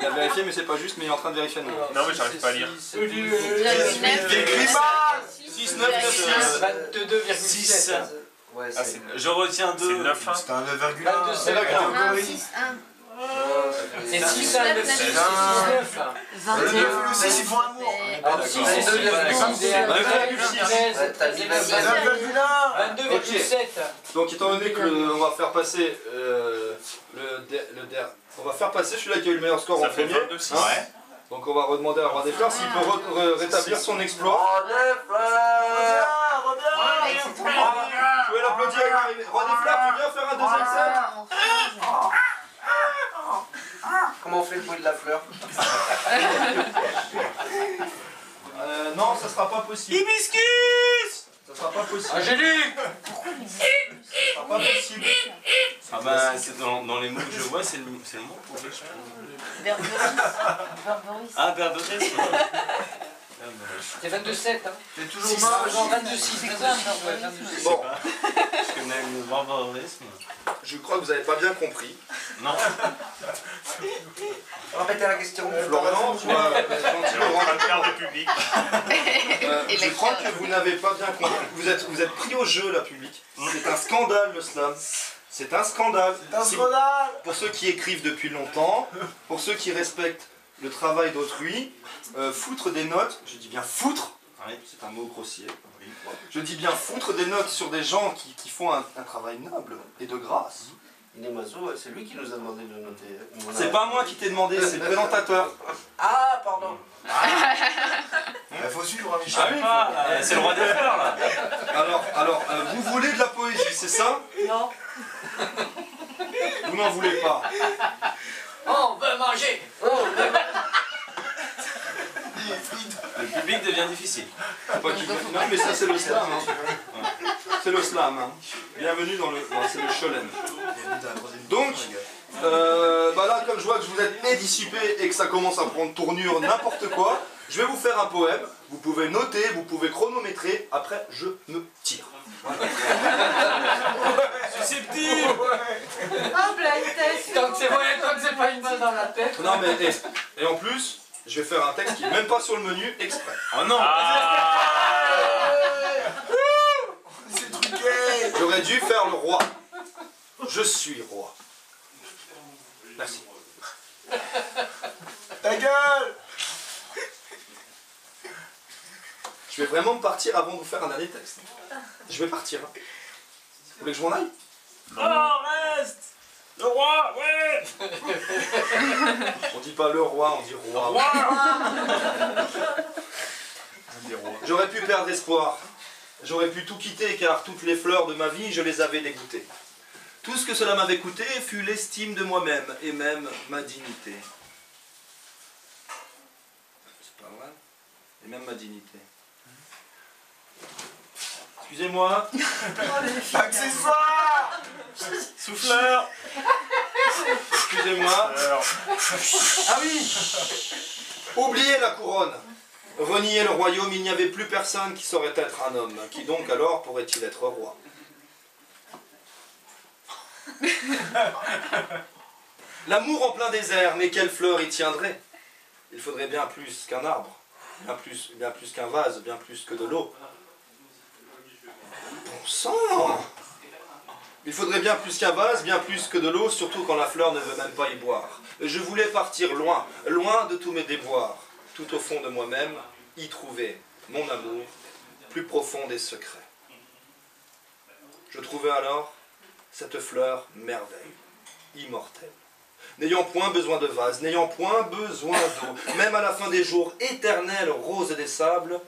Il a vérifié mais c'est pas juste, mais il est en train de vérifier à nouveau. Non, mais j'arrive pas à lire. 6, 9, 9, 6. 22,7. Ouais, Ah, c'est. Je retiens C'est 2. 9, hein. C'est un 9,1. 22, c'est la Un, 6, 1. C'est 6, 1, 9, 6, 19. Le 9 et le 6, ils font amour. Ah, 6, c'est 2,6. T'as dit 9,1. 22,7. Donc étant donné que on va faire passer on va faire passer celui-là qui a eu le meilleur score en Ça fait premier. 22,6. Ouais. Donc on va redemander à Roi des Fleurs s'il peut rétablir son exploit. Reviens. Vous pouvez l'applaudir à l'arrivée. Roi des Fleurs, tu viens faire un deuxième set? Comment on fait le bruit de la fleur? Non, ça sera pas possible. Hibiscus. Ça sera pas possible. Angélique! Ça sera pas possible. Ah bah, c'est dans les mots que je vois, c'est le mot pour les cheveux. Berberis. Ah, berberisme. C'est 22,7. Hein. T'es toujours mort. Genre 22,6. Bon, Je connais le barbarisme. je crois que vous n'avez pas bien compris. Non. Répétez la question. Florian, tu vas Je suis gentiment en train de rentrer. perdre le public. Je crois que vous n'avez pas bien compris. Vous êtes pris au jeu, là, public. C'est un scandale, le slam. C'est un scandale. C'est un Si- scandale. Pour ceux qui écrivent depuis longtemps, pour ceux qui respectent le travail d'autrui, foutre des notes, je dis bien foutre, oui, c'est un mot grossier, je dis bien foutre des notes sur des gens qui font un travail noble et de grâce. Inemazo, c'est lui qui nous a demandé de noter. C'est pas moi qui t'ai demandé, c'est le présentateur. Ah, pardon. Il faut suivre, hein, Michel. Ah oui, Ah, c'est le roi des fleurs là. alors vous voulez de la poésie, c'est ça? Non. Vous n'en voulez pas? On veut manger! Le public devient difficile. C'est pas qu'il- Non mais ça c'est le slam. Hein. C'est le slam. Hein. Bienvenue dans le... Non, c'est le Cholen. Donc, bah là comme je vois que vous êtes dissipé et que ça commence à prendre tournure n'importe quoi, je vais vous faire un poème. Vous pouvez noter, vous pouvez chronométrer. Après, je me tire. Susceptible. Ah, blind test. Tant que c'est pas une balle dans la tête. Non mais et en plus, Je vais faire un texte qui n'est même pas sur le menu, exprès. Oh non. C'est truqué. J'aurais dû faire le roi. Je suis roi. Merci. Ta gueule. Je vais vraiment partir avant de vous faire un dernier texte. Je vais partir. Hein. Vous voulez que je m'en aille? Non, reste. Le roi, ouais. On dit pas le roi, on dit roi. J'aurais pu perdre espoir. J'aurais pu tout quitter car toutes les fleurs de ma vie, je les avais dégoûtées. Tout ce que cela m'avait coûté fut l'estime de moi-même et même ma dignité. C'est pas vrai. Et même ma dignité. Excusez-moi. Accessoire. Souffleur. Excusez-moi. Ah oui. Oubliez la couronne. Renier le royaume, il n'y avait plus personne qui saurait être un homme. Qui donc alors pourrait-il être roi? L'amour en plein désert, mais quelle fleur y tiendrait? Il faudrait bien plus qu'un arbre, bien plus qu'un vase, bien plus que de l'eau. Bon sang! Il faudrait bien plus qu'un vase, bien plus que de l'eau, surtout quand la fleur ne veut même pas y boire. Je voulais partir loin, loin de tous mes déboires. Tout au fond de moi-même, y trouver mon amour, plus profond des secrets. Je trouvais alors cette fleur merveille, immortelle. N'ayant point besoin de vase, n'ayant point besoin d'eau, même à la fin des jours, éternelle rose des sables,